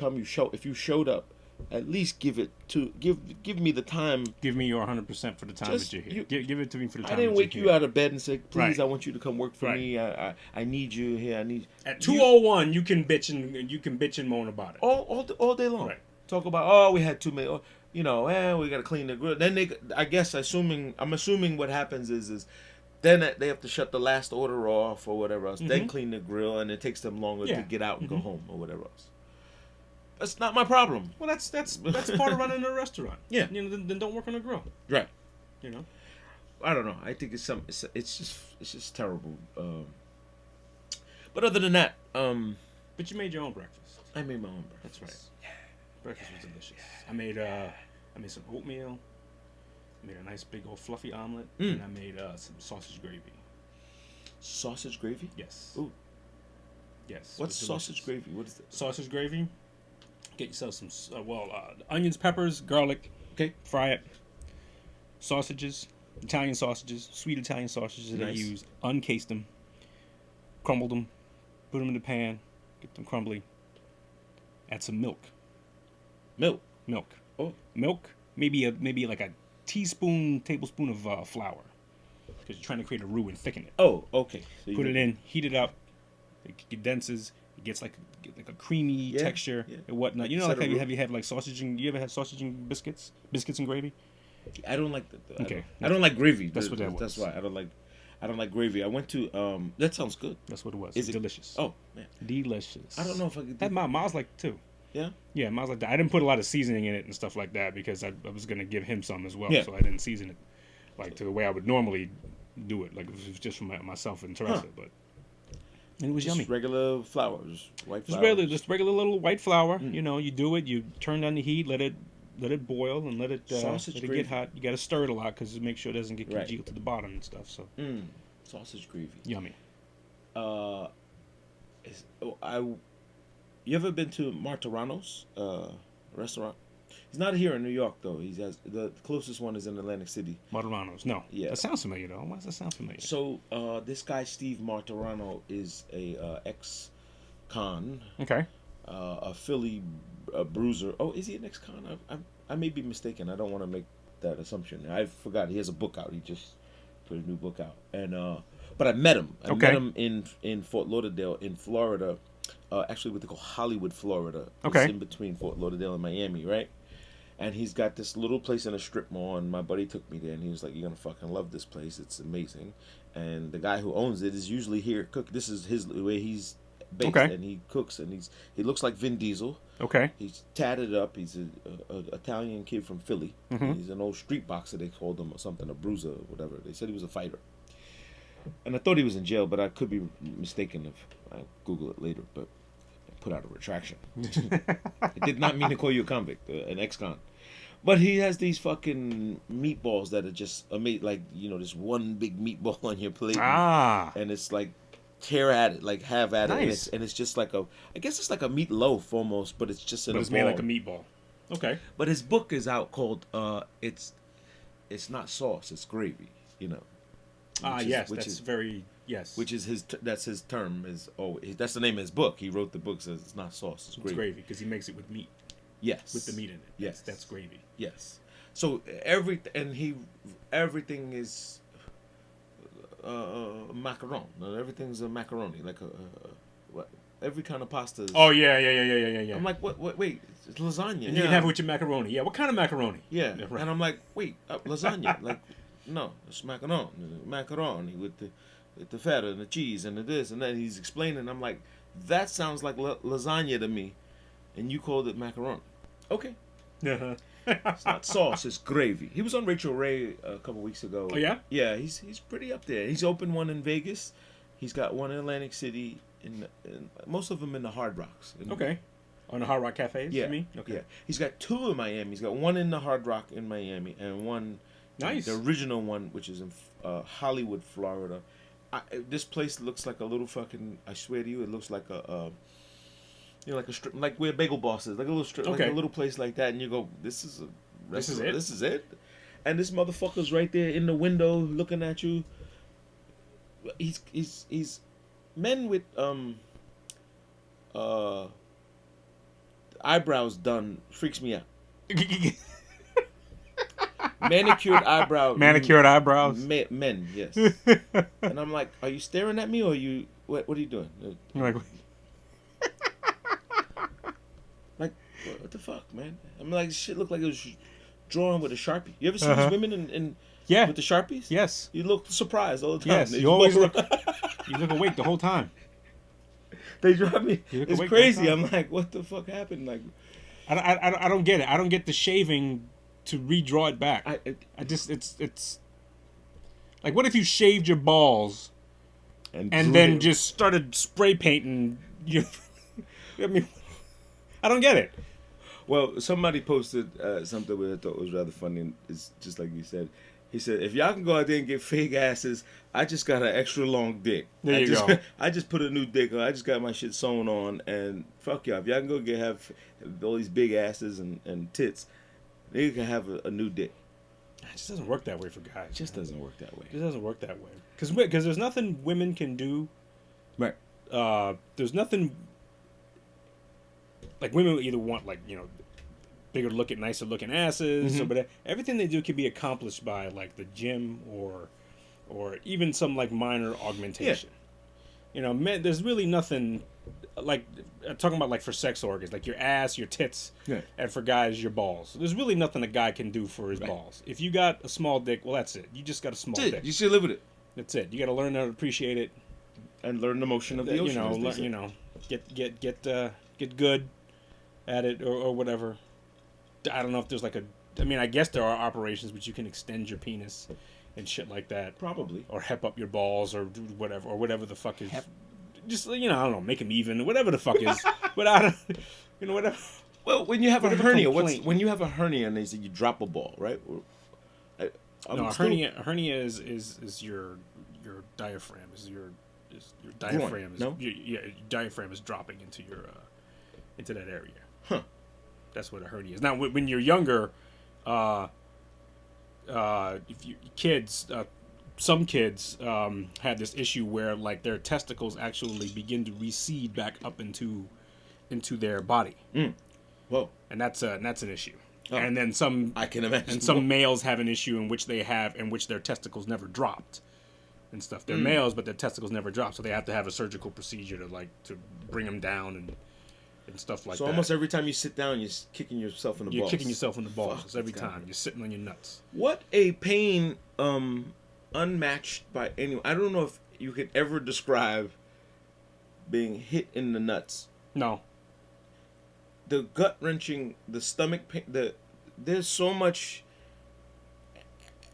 showed up, at least give me the time. Give me your 100% for the time Just that you're here. Give it to me for the time I didn't that wake you're you here. out of bed and say, please, Right. I want you to come work for Right. me. I need you here. I need At 2:01, you can bitch and moan about it. all day long. Right. Talk about we had too many. We got to clean the grill. Then I'm assuming what happens is then they have to shut the last order off or whatever else. Then clean the grill, and it takes them longer to get out and go home or whatever else. That's not my problem. Well, that's part of running a restaurant. Yeah. You know, then don't work on the grill. Right. You know. I don't know. I think it's just terrible. But other than that, But you made your own breakfast. I made my own breakfast. That's right. Breakfast was delicious. I made some oatmeal. I made a nice big old fluffy omelet, and I made some sausage gravy. Sausage gravy? Yes. Ooh. Yes. What's it was sausage delicious. gravy? What is that? Sausage gravy. Get yourself some onions, peppers, garlic. Okay. Fry it. Sausages, Italian sausages, sweet Italian sausages that I Nice. use. Uncased them, crumbled them, put them in the pan, get them crumbly. Add some milk. Milk. Oh. Milk. Maybe like a tablespoon of flour, because you're trying to create a roux and thicken it. Oh, okay. So Put it in, heat it up. It condenses. It gets like a creamy texture and whatnot. You know, Set like a roux. have you had like sausage and you ever had sausage and biscuits and gravy? I don't like the Okay. I don't like gravy. That's what that was. That's why I don't like gravy. I went to that sounds good. That's what it was. Is It's it- delicious. Oh man, Delicious. I don't know if I could. That mine's like too. Yeah. Yeah, mine's like that. I didn't put a lot of seasoning in it and stuff like that because I was gonna give him some as well. Yeah. So I didn't season it like to the way I would normally do it. Like it was just for myself and Teresa, but and it was Just yummy. regular flour, just white Just flour. regular little white flour. You know, you do it. You turn down the heat, let it boil, and let it Sausage get gravy. hot. You got to stir it a lot because make sure it doesn't get Right. congealed to the bottom and stuff. So Sausage gravy. yummy. You ever been to Martorano's restaurant? He's not here in New York though. He has the closest one is in Atlantic City. Martorano's. No. Yeah. That sounds familiar though. Why does that sound familiar? So this guy Steve Martorano is a ex-con, Okay. a Philly bruiser. Oh, is he an ex-con? I may be mistaken. I don't want to make that assumption. I forgot he has a book out. He just put a new book out, and but I met him. I Okay. met him in Fort Lauderdale in Florida actually what they call Hollywood, Florida. Okay. It's in between Fort Lauderdale and Miami, right? And he's got this little place in a strip mall, and my buddy took me there, and he was like, "You're gonna fucking love this place. It's amazing." And the guy who owns it is usually here cook. This is his way he's based, Okay. and he cooks, and he looks like Vin Diesel. Okay. He's tatted up. He's a Italian kid from Philly. Mm-hmm. He's an old street boxer. They called him or something, a bruiser or whatever. They said he was a fighter. And I thought he was in jail, but I could be mistaken if I Google it later. But I put out a retraction. It did not mean to call you a convict, an ex-con. But he has these fucking meatballs that are just amazing. Like, this one big meatball on your plate. Ah. And it's like, tear at it, like have at Nice. it. And it's just like I guess it's like a meatloaf almost, but it's just in But a it's ball. made like a meatball. Okay. But his book is out called it's not sauce, it's gravy, Yes, which that's is, very yes. which is that's his term that's the name of his book. He wrote the book, says it's not sauce, it's gravy. It's gravy because he makes it with meat, Yes. with the meat in it. Yes. That's gravy. Yes. So everything is macaron. Everything's a macaroni, like what every kind of pasta is. Oh yeah. I'm like, what? Wait, it's lasagna. And you can have it with your macaroni. Yeah, what kind of macaroni? Yeah, right. and I'm like, wait, lasagna? Like, no, it's macaroni with the feta and the cheese and the this and that. He's explaining. I'm like, that sounds like lasagna to me, and you called it macaroni. Okay, Uh-huh. it's not sauce, it's gravy. He was on Rachel Ray a couple weeks ago. Oh yeah? Yeah, he's pretty up there. He's opened one in Vegas. He's got one in Atlantic City. In most of them in the Hard Rocks. Okay. On the Hard Rock Cafes, Yeah. you mean? Okay. Yeah. He's got two in Miami. He's got one in the Hard Rock in Miami and one, Nice. the original one, which is in Hollywood, Florida. This place looks like a little fucking. I swear to you, it looks like like a strip, like where Bagel Boss is, like a little strip, like Okay. a little place like that, and you go, this is a This is restaurant. it? This is it. And this motherfucker's right there in the window looking at you. He's men with eyebrows done freaks me out. Manicured eyebrows. Men, yes. And I'm like, are you staring at me or what are you doing? You're like, Like, what the fuck, man? I'm like, shit looked like it was drawn with a Sharpie. You ever see Uh-huh. these women in yeah. with the Sharpies? Yes. You look surprised all the time. Yes. They You always walk look. You look awake the whole time. They drive me. You look It's awake crazy. all the I'm like, what the fuck happened? Like, I don't get it. I don't get the shaving to redraw it back. I It's like, what if you shaved your balls and drew then it. just started spray painting you? I mean, I don't get it. Well, somebody posted something that I thought was rather funny. And it's just like you said. He said, if y'all can go out there and get fake asses, I just got an extra long dick. There you go. I just put a new dick on. I just got my shit sewn on. And fuck y'all. If y'all can go have all these big asses and tits, you can have a new dick. It just doesn't work that way for guys. It just doesn't work that way. It just doesn't work that way. Because there's nothing women can do. Right. There's nothing. Like, women either want, bigger looking, nicer looking asses, but everything they do can be accomplished by, like, the gym or even some, like, minor augmentation. Men, there's really nothing, like, talking about, like, for sex organs, like your ass, your tits, and for guys, your balls. There's really nothing a guy can do for his balls. If you got a small dick, well, that's it. You just got a small dick. You should live with it. That's it. You got to learn how to appreciate it. And learn the motion of the ocean. Get good at it or whatever. I don't know if there's I guess there are operations which you can extend your penis and shit like that. Probably. Or hep up your balls or do whatever the fuck is. Just, I don't know, make them even, whatever the fuck is. But I don't, whatever. Well, when you have a Whatever hernia, complaint. when you have a hernia and they say you drop a ball, right? A hernia is your diaphragm, your diaphragm is no? your diaphragm is dropping into your into that area. Huh. That's what a hernia is. Now, when you're younger, if you some kids have this issue where, like, their testicles actually begin to recede back up into their body. Whoa. And that's an issue. Oh. And then some I can imagine. and some males have an issue in which their testicles never dropped. and stuff. They're males, but their testicles never drop, so they have to have a surgical procedure to bring them down and stuff like that. So almost every time you sit down, you're kicking yourself in the balls. You're kicking yourself in the balls Fuck, every that's time. gotta You're sitting on your nuts. What a pain, unmatched by anyone. I don't know if you could ever describe being hit in the nuts. No. The gut wrenching, the stomach pain, there's so much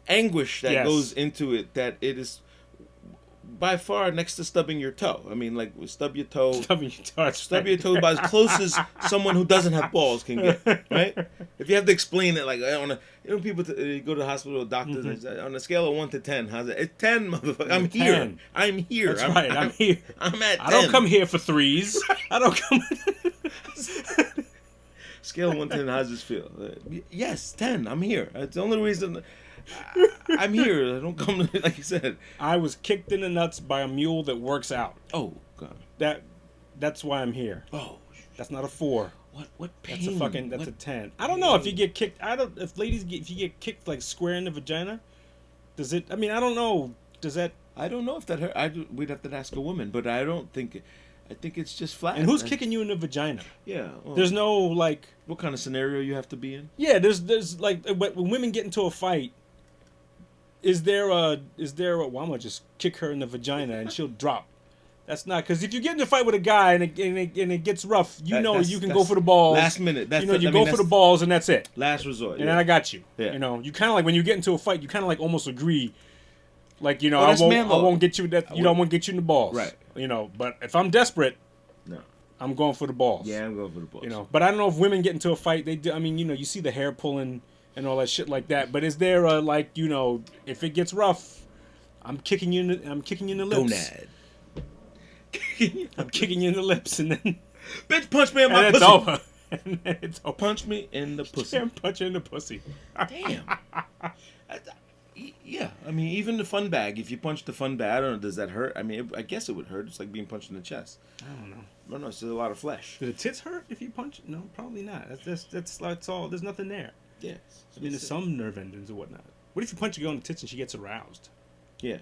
anguish that goes into it that it is by far next to stubbing your toe. I mean, like, stub your toe. Stub your toe about as close as someone who doesn't have balls can get, right? If you have to explain it, like, people go to the hospital with doctors, and say, on a scale of 1 to 10, how's it? It's 10, motherfucker. I'm 10. here. I'm here. That's right. I'm here. I'm at 10. I don't come here for threes. I don't come. Scale of 1 to 10, how's this feel? Yes, 10. I'm here. That's the only reason. I'm here. I don't come to, like you said. I was kicked in the nuts by a mule that works out. Oh God. That's why I'm here. Oh. That's not a 4. What pain? That's a 10. I don't know if you get kicked. If you get kicked like square in the vagina. Does it? I mean, I don't know. Does that? I don't know if that hurt. We'd have to ask a woman, but I don't think. I think it's just flat. And who's kicking you in the vagina? Yeah. Well, there's no like. What kind of scenario you have to be in? Yeah, there's like when women get into a fight. Is there a? Well, I'm gonna just kick her in the vagina and she'll drop. That's not, because if you get in a fight with a guy and it gets rough, you can go for the balls. Last minute. You go for the balls and that's it. Last resort. And then I got you. Yeah. You kind of like when you get into a fight, you kind of like almost agree. Like I won't get you that. I won't get you in the balls. Right. But if I'm desperate, no, I'm going for the balls. Yeah, I'm going for the balls. But I don't know if women get into a fight. They do. I mean, you see the hair pulling and all that shit like that. But is there a if it gets rough, I'm kicking you in the lips. Gonad. I'm kicking you in the lips and then bitch, punch me in my pussy. It's over. And then it's over. Punch me in the pussy. Damn, punch you in the pussy. Damn. Yeah, I mean, even the fun bag. If you punch the fun bag, I don't know. Does that hurt? I mean, I guess it would hurt. It's like being punched in the chest. I don't know. No, it's just a lot of flesh. Do the tits hurt if you punch? No, probably not. That's all. There's nothing there. Yes. I mean, there's some nerve endings or whatnot. What if you punch a girl in the tits and she gets aroused? Yeah.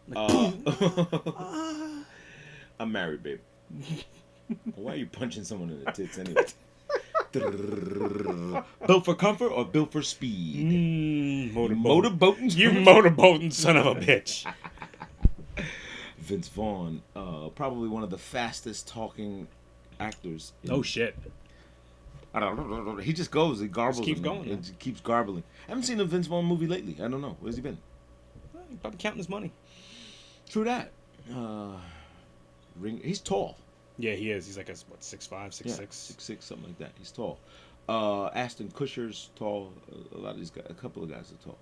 Like, I'm married, babe. Why are you punching someone in the tits anyway? Built for comfort or built for speed? Motorboating. You motorboating son of a bitch. Vince Vaughn, probably one of the fastest talking actors. Oh shit. He just goes. He garbles. Just keeps going. He just keeps garbling. I haven't seen a Vince Vaughn movie lately. I don't know. Where's he been? Well, he's probably counting his money. True that. He's tall. Yeah, he is. He's like 6'5", 6'6". 6'6", something like that. He's tall. Ashton Kutcher's tall. A lot of these guys, a couple of guys are tall.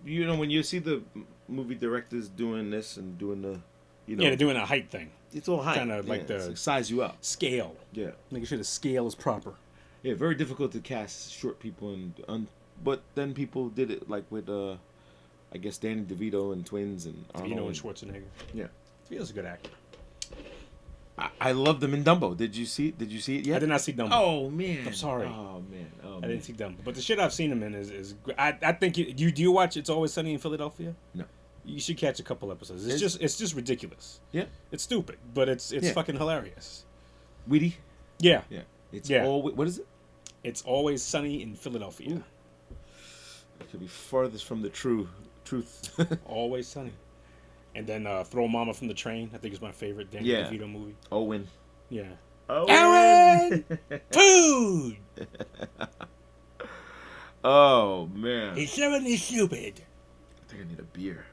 When you see the movie directors doing this and doing the, yeah, they're doing a height thing. It's all height. Kind of like the size you up. Scale. Yeah. Making sure the scale is proper. Yeah, very difficult to cast short people but then people did it like with I guess Danny DeVito and Twins and Arnold and Schwarzenegger. Yeah. DeVito's a good actor. I loved him in Dumbo. Did you see it yet? I did not see Dumbo. Oh man. I'm sorry. Oh man. I didn't see Dumbo. But the shit I've seen him in is I think do you watch It's Always Sunny in Philadelphia? No. You should catch a couple episodes. It's just ridiculous. Yeah. It's stupid, but it's fucking hilarious. Witty? Yeah. Yeah. It's Yeah. What is it? It's Always Sunny in Philadelphia. Ooh. It could be farthest from the truth. Always Sunny. And then Throw Mama from the Train. I think is my favorite Danny DeVito movie. Owen. Yeah. Owen! Aaron! Food! Oh, man. He's certainly stupid. I think I need a beer.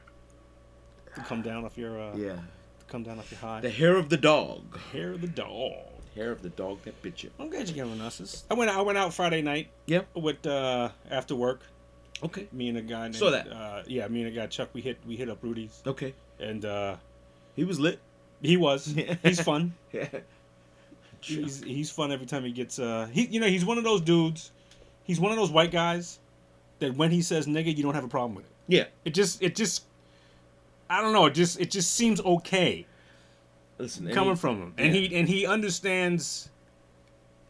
To come down off your yeah. To come down off your high. The hair of the dog. The hair of the dog. Hair of the dog that bit you. I'm glad you're giving us this. I went out Friday night. Yep. With after work. Okay. Me and a guy named, saw that. Me and a guy Chuck. We hit up Rudy's. Okay. And he was lit. He was. He's fun. Yeah. He's fun every time he gets. He's one of those dudes. He's one of those white guys that when he says nigga, you don't have a problem with it. Yeah. It just. I don't know. It just seems okay. Listen, coming from him, and he understands.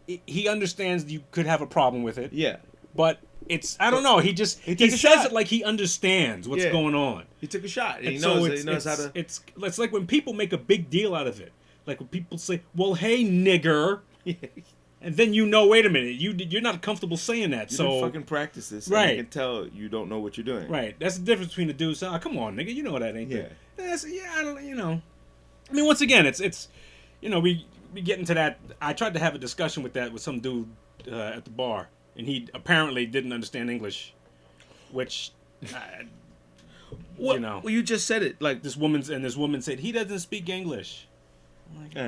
He understands you could have a problem with it. Yeah. but it's I don't know. He says it like he understands what's going on. He took a shot. And he knows how to. It's like when people make a big deal out of it. Like when people say, "Well, hey, nigger," and then wait a minute, you're not comfortable saying that. You so didn't fucking practice this. Right. And you can tell you don't know what you're doing. Right. That's the difference between the dude saying, "Oh, come on, nigga, you know that ain't Yeah. I don't. I mean, once again, it's we get into that. I tried to have a discussion with some dude at the bar, and he apparently didn't understand English, which. Well, you just said it. Like this woman said he doesn't speak English. I'm like, all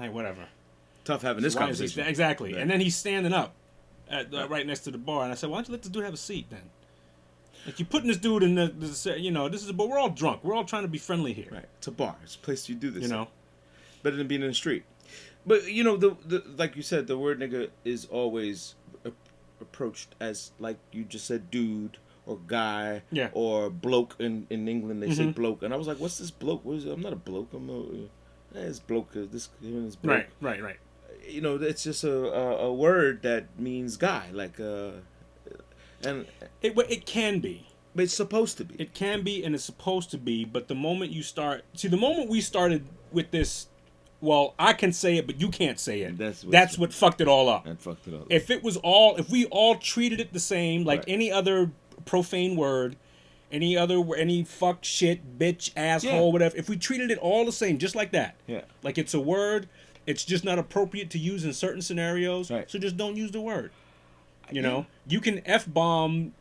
right, whatever. Tough having this conversation. Exactly. Right. And then he's standing up right next to the bar, and I said, "Why don't you let this dude have a seat then? Like you're putting this dude in this is, but we're all drunk. We're all trying to be friendly here. Right. It's a bar. It's a place you do this. Better than being in the street. But the like you said, the word nigga is always approached as like you just said, dude. Or guy, or bloke in England they say bloke, and I was like, "What's this bloke? What is it? I'm not a bloke. It's bloke. This is bloke." Right. It's just a word that means guy, like and it can be. But it's supposed to be. It can be, and it's supposed to be. But the moment the moment we started with this, well, I can say it, but you can't say it. That's what fucked it all up. And fucked it up. If we all treated it the same, like any other profane word, any fuck, shit, bitch, asshole, whatever, if we treated it all the same, just like that, like it's a word, it's just not appropriate to use in certain scenarios, so just don't use the word. You can F-bomb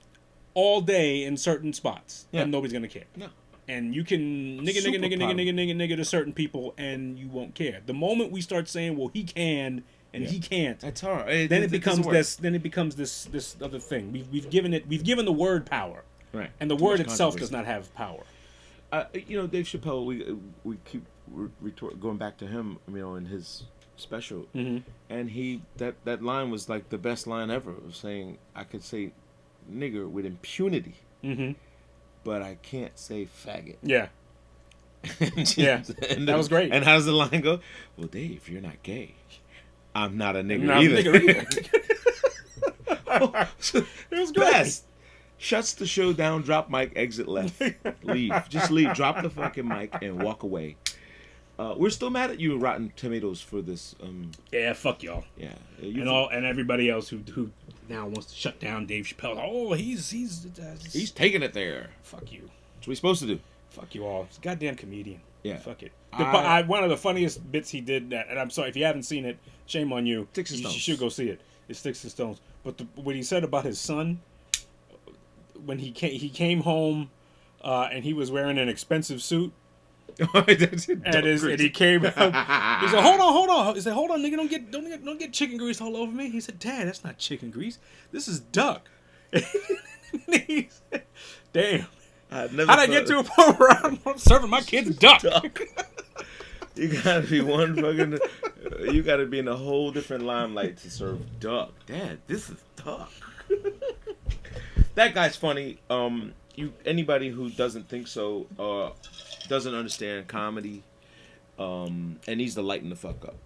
all day in certain spots, and nobody's gonna care. No. And you can nigga to certain people, and you won't care. The moment we start saying, well, he can and he can't, that's hard. Then it becomes this other thing. We've given the word power, right? And the word itself does not have power. Dave Chappelle. We keep going back to him. In his special, and that line was like the best line ever. Of saying I could say nigger with impunity, but I can't say faggot. Yeah. That was great. And how does the line go? Well, Dave, you're not gay. I'm not a nigger either. It was great. Best. Shuts the show down, drop mic, exit left. Leave. Just leave. Drop the fucking mic and walk away. We're still mad at you, Rotten Tomatoes, for this. Yeah, fuck y'all. Yeah. And everybody else who now wants to shut down Dave Chappelle. Oh, he's taking it there. Fuck you. That's what he's supposed to do. Fuck you all. He's a goddamn comedian. Yeah. Fuck it. One of the funniest bits he did, and I'm sorry if you haven't seen it, shame on you. Sticks and Stones. You should go see it. It's Sticks and Stones. But what he said about his son, when he came home, and he was wearing an expensive suit. And he came out. He said, "Hold on." He said, "Hold on, nigga, don't get chicken grease all over me." He said, "Dad, that's not chicken grease. This is duck." He said, damn. How'd I get to a point where I'm serving my kids duck? You gotta be one fucking. You gotta be in a whole different limelight to serve duck. Dad, this is duck. That guy's funny. Anybody who doesn't think so, doesn't understand comedy, and needs to lighten the fuck up.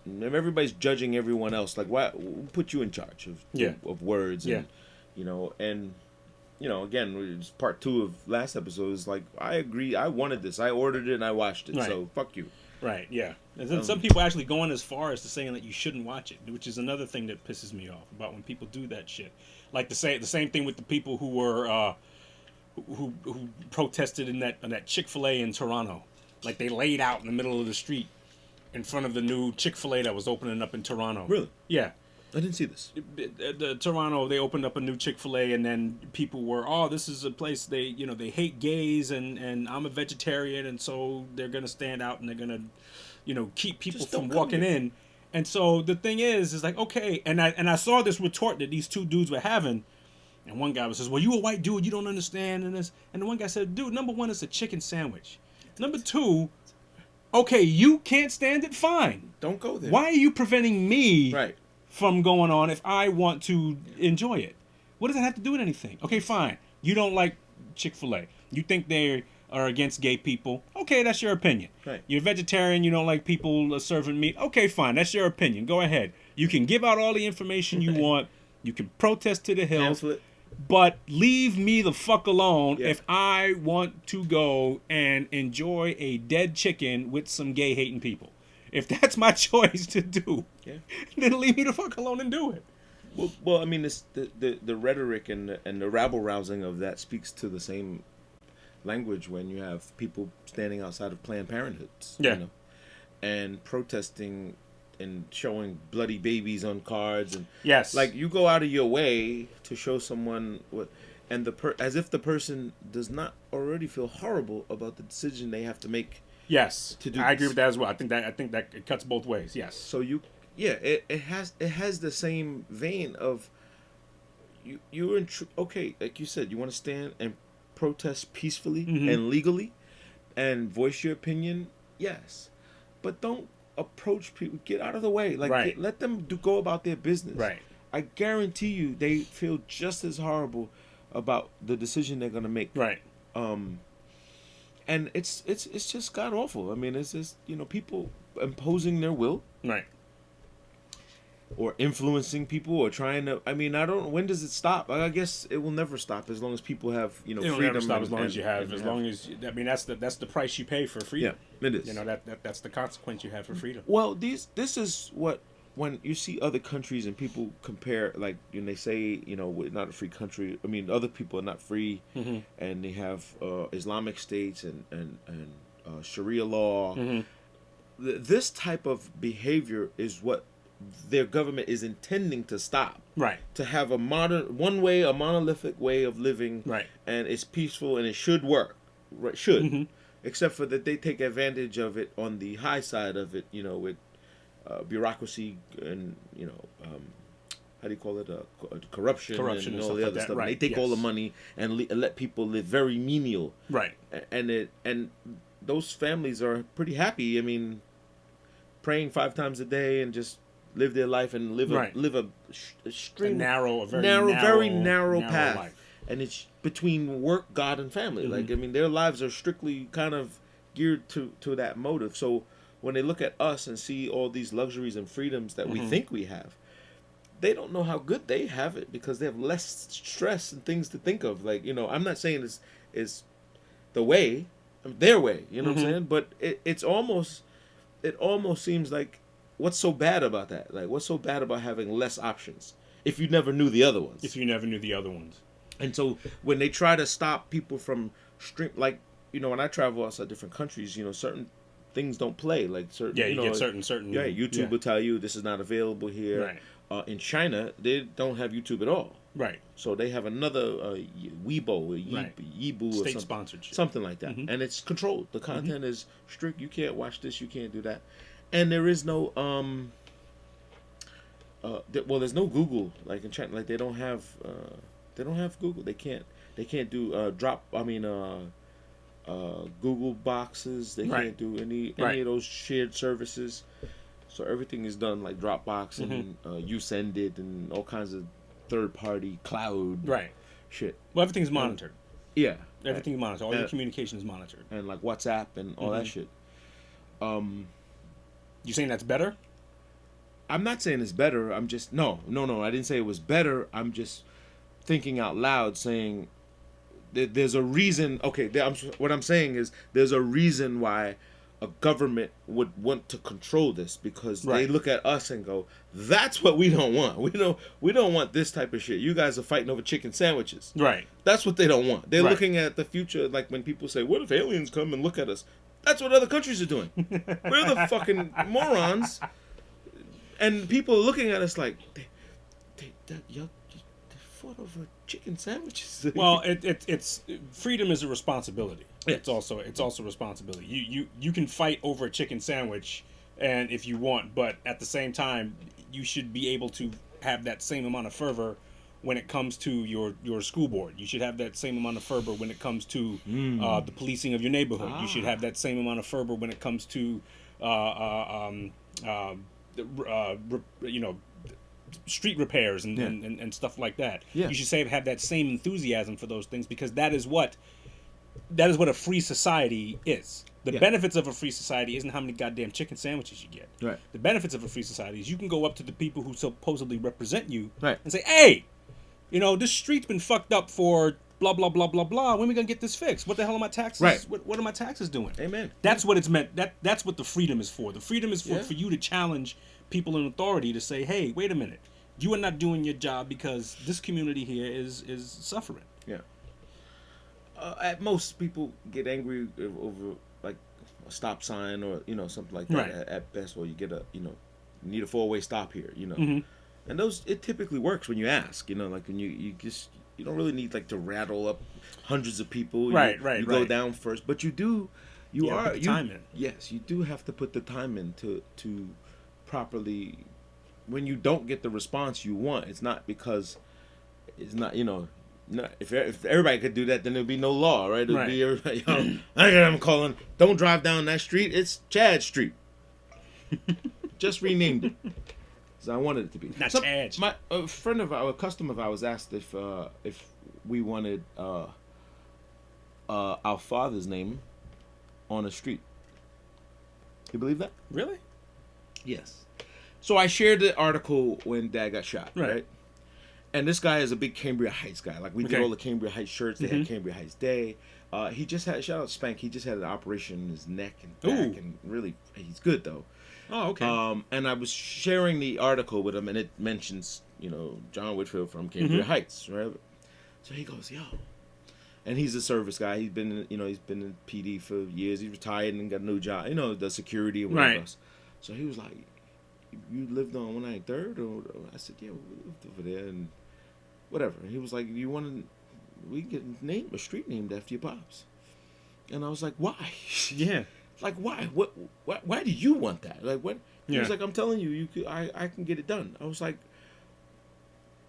And if everybody's judging everyone else, like why put you in charge of words and again, it's part 2 of last episode. Is like I agree. I wanted this. I ordered it and I watched it. Right. So fuck you. Right. Yeah. And then some people actually going as far as to saying that you shouldn't watch it, which is another thing that pisses me off about when people do that shit. Like the same thing with the people who were who protested in that Chick-fil-A in Toronto. Like they laid out in the middle of the street in front of the new Chick-fil-A that was opening up in Toronto. Really? Yeah. I didn't see this. Toronto, they opened up a new Chick-fil-A, and then people were, this is a place they hate gays, and I'm a vegetarian, and so they're gonna stand out and they're gonna, keep people from walking in. And so the thing is like, okay, and I saw this retort that these two dudes were having, and one guy says, well, you a white dude, you don't understand, and the one guy said, dude, number one, it's a chicken sandwich. Number two, okay, you can't stand it, fine. Don't go there. Why are you preventing me? Right. From going on if I want to enjoy it? What does that have to do with anything? Okay, fine. You don't like Chick-fil-A. You think they are against gay people. Okay, that's your opinion. Right. You're vegetarian. You don't like people serving meat. Okay, fine. That's your opinion. Go ahead. You can give out all the information you want. You can protest to the hills, Pamphlet. but leave me the fuck alone Yeah. if I want to go and enjoy a dead chicken with some gay hating people. If that's my choice to do, then leave me the fuck alone and do it. Well, I mean, the rhetoric and the rabble rousing of that speaks to the same language when you have people standing outside of Planned Parenthoods, Yeah. you know, and protesting and showing bloody babies on cards, and Yes. like you go out of your way to show someone what, and as if the person does not already feel horrible about the decision they have to make. Yes, To do I agree this. with that as well. I think that it cuts both ways. Yes. So it has the same vein of you're okay, like you said, you want to stand and protest peacefully and legally and voice your opinion, yes, but don't approach people. Get out of the way, like Right. let them go about their business. Right. I guarantee you they feel just as horrible about the decision they're gonna make. Right. And it's just god awful. I mean, it's just, you know, people imposing their will Right. or influencing people or trying to. I mean, I don't. When does it stop? I guess it will never stop as long as people have, you know, It'll freedom. never stop and- as long as you have. and As long as I mean, that's the price you pay for freedom. Yeah, it is. You know that's the consequence you have for freedom. Well, this is what, when you see other countries and people compare, like, you know, they say, you know, we're not a free country. I mean, other people are not free, and they have Islamic states and Sharia law. This type of behavior is what their government is intending to stop. Right. To have a monolithic way of living, Right. and it's peaceful and it should work, right? Should, except for that they take advantage of it on the high side of it, you know, with bureaucracy and, you know, how do you call it, corruption and and all stuff the like other that. stuff. Right, And they take all the yes. money and let people live very menial, Right. and those families are pretty happy. I mean, praying 5 times a day and just live their life and live Right. a A very very narrow path, life. and it's between work, God, and family. Like, I mean, their lives are strictly kind of geared to that motive. So when they look at us and see all these luxuries and freedoms that we think we have, they don't know how good they have it because they have less stress and things to think of. Like, you know, I'm not saying it's the way, their way, you know what I'm saying? But it almost seems like, what's so bad about that? Like, what's so bad about having less options if you never knew the other ones? If you never knew the other ones. And so when they try to stop people from like, you know, when I travel outside different countries, you know, certain things don't play. Like certain, Yeah, you know, get certain. yeah, YouTube will tell you this is not available here. Right. In China, they don't have YouTube at all. Right. So they have another Weibo or Right. Yibu or State something, sponsored shit. something like that, and it's controlled. The content is strict. You can't watch this. You can't do that, and there is no there's no Google like in China. Like they don't have Google. They can't do Google boxes. They Right. can't do any Right. of those shared services. So everything is done like Dropbox and you send it and all kinds of third party cloud Right. shit. Well, everything's monitored. Yeah. Everything's monitored. All your communication is monitored. And like WhatsApp and all that shit. You saying that's better? I'm not saying it's better. I'm just no. I didn't say it was better. I'm just thinking out loud, saying that there's a reason. Okay, what I'm saying is there's a reason why a government would want to control this, because they Right. look at us and go, "That's what we don't want. We don't want this type of shit. You guys are fighting over chicken sandwiches." Right. That's what they don't want. They're Right. looking at the future, like when people say, "What if aliens come and look at us?" That's what other countries are doing. We're the fucking morons, and people are looking at us like, y'all fought over chicken sandwiches. Well, it's freedom is a responsibility. Yes. It's also responsibility. You can fight over a chicken sandwich, and if you want, but at the same time, you should be able to have that same amount of fervor when it comes to your school board. You should have that same amount of fervor when it comes to the policing of your neighborhood. You should have that same amount of fervor when it comes to street repairs and stuff like that. Yeah. You should have that same enthusiasm for those things, because that is what a free society is. The Yeah. benefits of a free society isn't how many goddamn chicken sandwiches you get. Right. The benefits of a free society is you can go up to the people who supposedly represent you Right. and say, hey, this street's been fucked up for blah, blah, blah, blah, blah. When are we going to get this fixed? What the hell are my taxes? Right. What are my taxes doing? Amen. That's what it's meant. That's what the freedom is for. The freedom is Yeah. for you to challenge people in authority to say, hey, wait a minute. You are not doing your job because this community here is suffering. Yeah. At most, people get angry over like a stop sign or something like that. Right. At best, or you get you need a 4-way stop here. Mm-hmm. And it typically works when you ask. Like when you don't really need like to rattle up hundreds of people. Right. You go down first, but you do. You put the time in. Yes, you do have to put the time in to properly. When you don't get the response you want, it's not because it's not not, if everybody could do that, then there'd be no law, right? It'd be everybody. I'm calling. Don't drive down that street. It's Chad Street. Just renamed it. So I wanted it to be. Not Chad. A friend of a customer of ours asked if we wanted our father's name on a street. You believe that? Really? Yes. So I shared the article when Dad got shot, right? And this guy is a big Cambria Heights guy. Like we did all the Cambria Heights shirts. They had Cambria Heights Day. He just had, shout out Spank. He just had an operation in his neck and back, and really he's good though. Oh, okay. And I was sharing the article with him, and it mentions John Whitfield from Cambria Heights, right? So he goes, yo. And he's a service guy. He's been he's been in PD for years. He's retired and got a new job. The security and whatever else. So he was like, you lived on 193rd? Or I said, yeah, we lived over there and whatever. And he was like, we can name a street named after your pops. And I was like, why? Yeah. Like, why? Why do you want that? Like, what? He was Yeah. like, I'm telling you, I can get it done. I was like,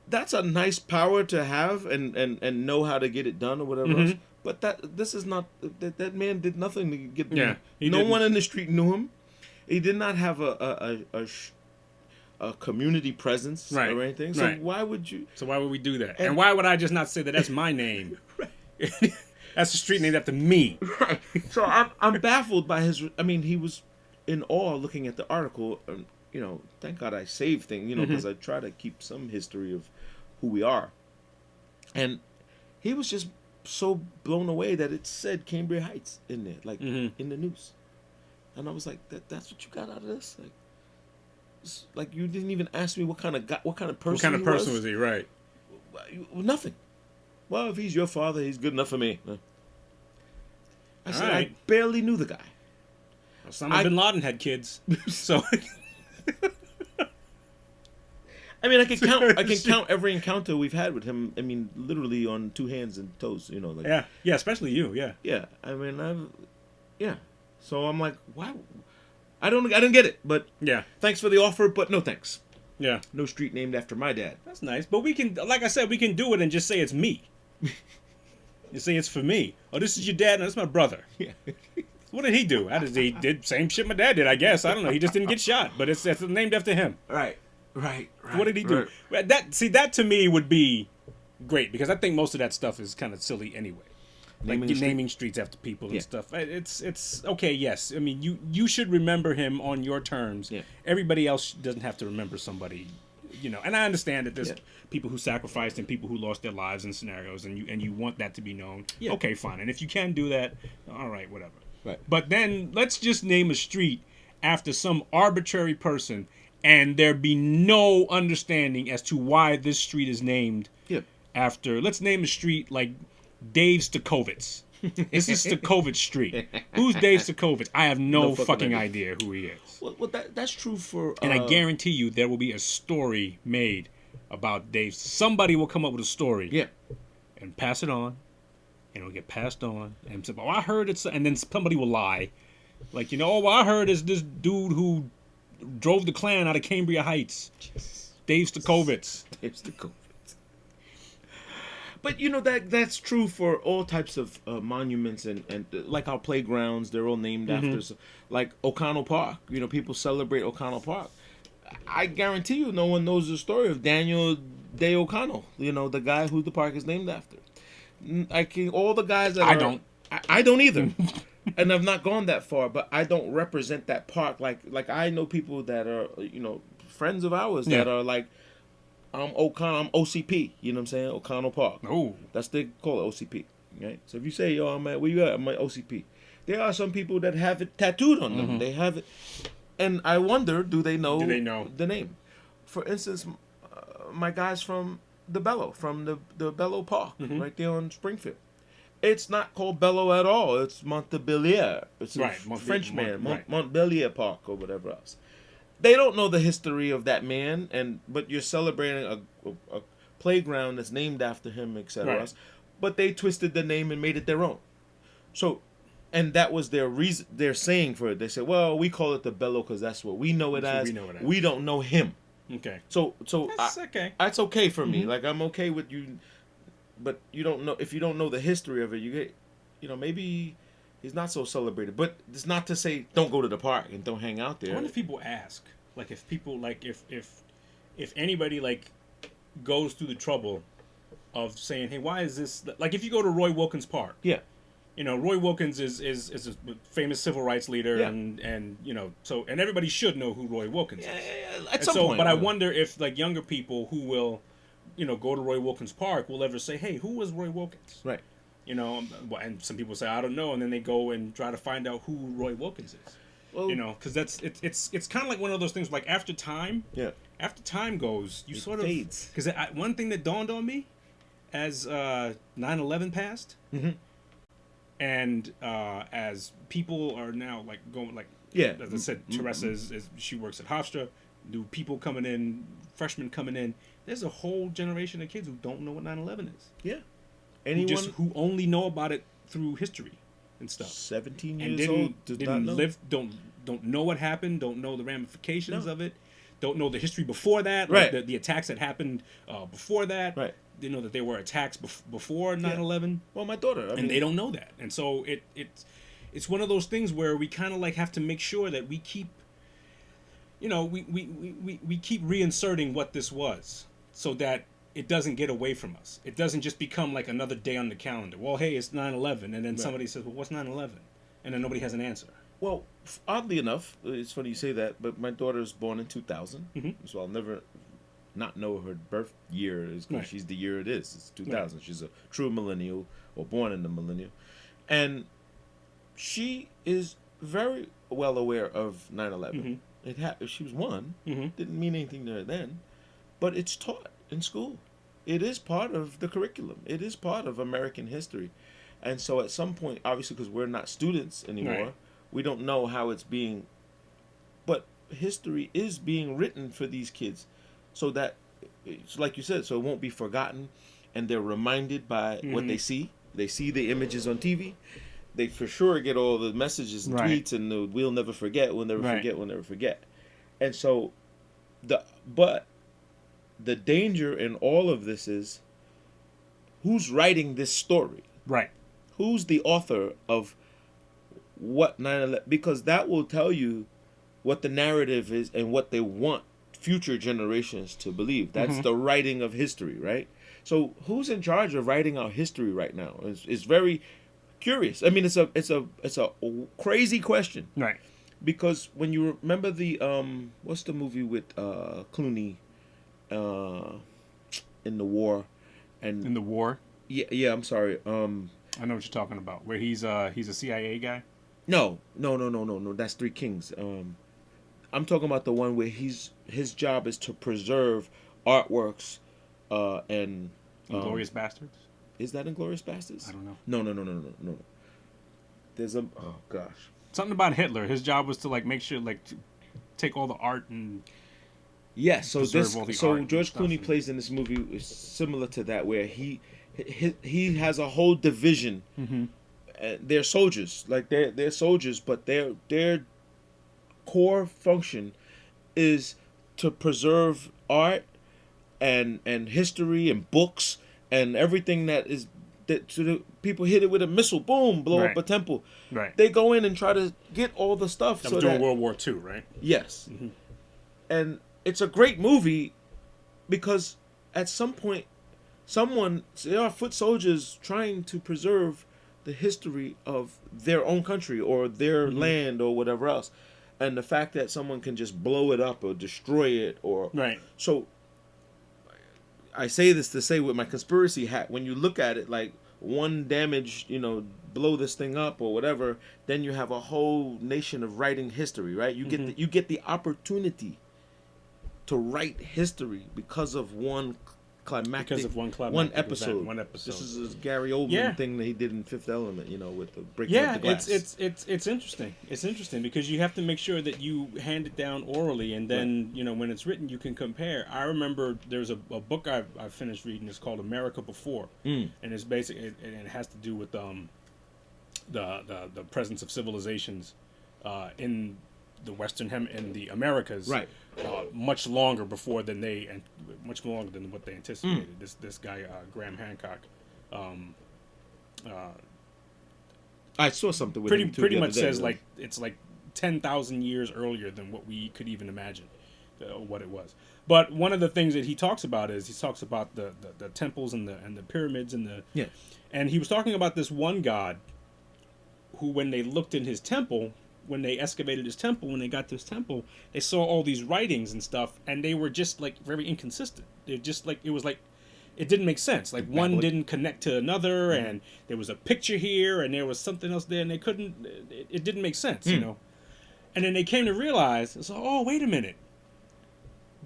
that's a nice power to have and know how to get it done or whatever else. But this is not, that man did nothing to get Yeah, he no didn't. one in the street knew him. He did not have a community presence Right, or anything. So right. why would you? So why would we do that? And why would I just not say that that's my name? That's a street named after me. Right. So I'm baffled by his. I mean, he was in awe looking at the article. Thank God I saved things. Because I try to keep some history of who we are. And he was just so blown away that it said Cambria Heights in there, like in the news. And I was like, that's what you got out of this? Like you didn't even ask me what kind of person. What kind of person was he? Right. Nothing. Well, if he's your father, he's good enough for me. I said, right. I barely knew the guy. Osama bin Laden had kids, so I mean, I can count every encounter we've had with him. I mean, literally on 2 hands and toes. Like yeah, especially you, yeah. Yeah, I mean, So I'm like, why? I didn't get it, but Yeah, thanks for the offer, but no thanks. yeah. No street named after my dad. That's nice, but we can, like I said, we can do it and just say it's me. You say it's for me. Oh, this is your dad, and that's my brother. Yeah. What did he do? He did same shit my dad did, I guess. I don't know. He just didn't get shot, but it's named after him. Right. What did he do? Right. That to me would be great because I think most of that stuff is kind of silly anyway. Like naming streets after people and stuff. It's okay. Yes, I mean you should remember him on your terms. Yeah. Everybody else doesn't have to remember somebody. And I understand that there's Yeah. people who sacrificed and people who lost their lives in scenarios, and you want that to be known. Yeah. Okay, fine. And if you can do that, all right, whatever. Right. But then let's just name a street after some arbitrary person, and there be no understanding as to why this street is named Yeah. after. Let's name a street like Dave Stakovitz. This is Stakovitz Street. Who's Dave Stakovitz? I have no fucking idea who he is. Well, that's true for. And I guarantee you there will be a story made about Dave. Somebody will come up with a story. Yeah. And pass it on. And it'll get passed on. And say, I heard it's. And then somebody will lie. Like, I heard it's this dude who drove the Klan out of Cambria Heights. Dave Stakovitz. Dave Stakovitz. But that's true for all types of monuments and like our playgrounds, they're all named after. So, like O'Connell Park, people celebrate O'Connell Park. I guarantee you, no one knows the story of Daniel Day O'Connell. The guy who the park is named after. All the guys that I don't. I don't either. and I've not gone that far, but I don't represent that park. Like I know people that are, friends of ours that are like, I'm OCP. You know what I'm saying? O'Connell Park. Oh, They call it OCP. Right. So if you say, yo, I'm at where you at? I'm at OCP. There are some people that have it tattooed on them. They have it, and I wonder, do they know the name? For instance, my guys from the Bello, from the Bello Park, right there on Springfield. It's not called Bello at all. It's Montbellier. It's a Frenchman, Montbellier Park or whatever else. They don't know the history of that man, but you're celebrating a playground that's named after him, etc. Right. But they twisted the name and made it their own. So, and that was their reason. Their saying for it. They said, "Well, we call it the Bello because that's what we know it as. We don't know him." Okay. So that's okay. That's okay for me. Like I'm okay with you, but you don't know if you don't know the history of it. You get, maybe he's not so celebrated. But it's not to say don't go to the park and don't hang out there. I wonder if people ask, like, if people like if anybody like goes through the trouble of saying, "Hey, why is this?" Like, if you go to Roy Wilkins Park, Roy Wilkins is a famous civil rights leader, and so everybody should know who Roy Wilkins is. At some point. But I wonder if like younger people who will, go to Roy Wilkins Park will ever say, "Hey, who was Roy Wilkins?" Right. And some people say, "I don't know," and then they go and try to find out who Roy Wilkins is. Well, because it's kind of like one of those things. Like after time goes, you sort fades. Because one thing that dawned on me as 9/11 passed. And as people are now like going like as I said, Teresa is she works at Hofstra. New people coming in, freshmen coming in. There's a whole generation of kids who don't know what 9/11 is. Yeah, anyone who only know about it through history and stuff. 17 and years old didn't live, don't know what happened. Don't know the ramifications of it. Don't know the history before that. Like the attacks that happened before that. Right. They know that there were attacks before 9/11. Well, my daughter, I mean, they don't know that, and so it's one of those things where we kind of like have to make sure that we keep, we keep reinserting what this was, so that it doesn't get away from us. It doesn't just become like another day on the calendar. Well, hey, it's 9/11, and then somebody says, "Well, what's 9/11?" And then nobody has an answer. Well, oddly enough, it's funny you say that, but my daughter was born in 2000, so I'll never not know her birth year is because she's the year it is. It's 2000. Right. She's a true millennial or born in the millennial. And she is very well aware of 9/11. She was one. Didn't mean anything to her then. But it's taught in school. It is part of the curriculum. It is part of American history. And so at some point, obviously because we're not students anymore, we don't know how it's being. But history is being written for these kids. So that, like you said, so it won't be forgotten, and they're reminded by what they see. They see the images on TV. They for sure get all the messages and tweets, and we'll never forget, we'll never forget, we'll never forget. And so, but the danger in all of this is, who's writing this story? Right. Who's the author of what 9/11? Because that will tell you what the narrative is and what they want future generations to believe. That's the writing of history, right? So who's in charge of writing our history right now? It's very curious. I mean, it's a crazy question, right? Because when you remember the what's the movie with Clooney in the war, and in the war? Yeah. I'm sorry. I know what you're talking about. Where he's a CIA guy. No. That's Three Kings. I'm talking about the one where his job is to preserve artworks, and Inglourious Bastards. Is that Inglourious Bastards? I don't know. No. There's oh gosh. Something about Hitler. His job was to like make sure to take all the art and so George Clooney plays in this movie is similar to that, where he has a whole division. They're soldiers, they're soldiers, but their core function is to preserve art and history and books and everything that so the people hit it with a missile, boom, blow up a temple. Right. They go in and try to get all the stuff. That was during World War II, right? Yes. And it's a great movie because at some point, there are foot soldiers trying to preserve the history of their own country or their land or whatever else. And the fact that someone can just blow it up or destroy it or Right. So I say this to say with my conspiracy hat, when you look at it like one damage, blow this thing up or whatever, then you have a whole nation of writing history, right? You get the opportunity to write history because of one climactic, one episode. Event, one episode. This is a Gary Oldman thing that he did in Fifth Element, with the breaking of the glass. It's interesting. It's interesting because you have to make sure that you hand it down orally, and then when it's written, you can compare. I remember there's a book I finished reading. It's called America Before, and it's basically and it has to do with the presence of civilizations in the in the Americas, right? Much longer before than much longer than what they anticipated. This guy Graham Hancock, I saw something with him too pretty the much other day. says like it's like 10,000 years earlier than what we could even imagine what it was. But one of the things that he talks about is the temples and the pyramids and he was talking about this one god who, when they looked in his temple, when they excavated his temple, when they got to his temple, they saw all these writings and stuff, and they were just like very inconsistent. They're just like it didn't make sense. Like one didn't connect to another, and there was a picture here, and there was something else there, and they couldn't. It didn't make sense, And then they came to realize, oh, wait a minute,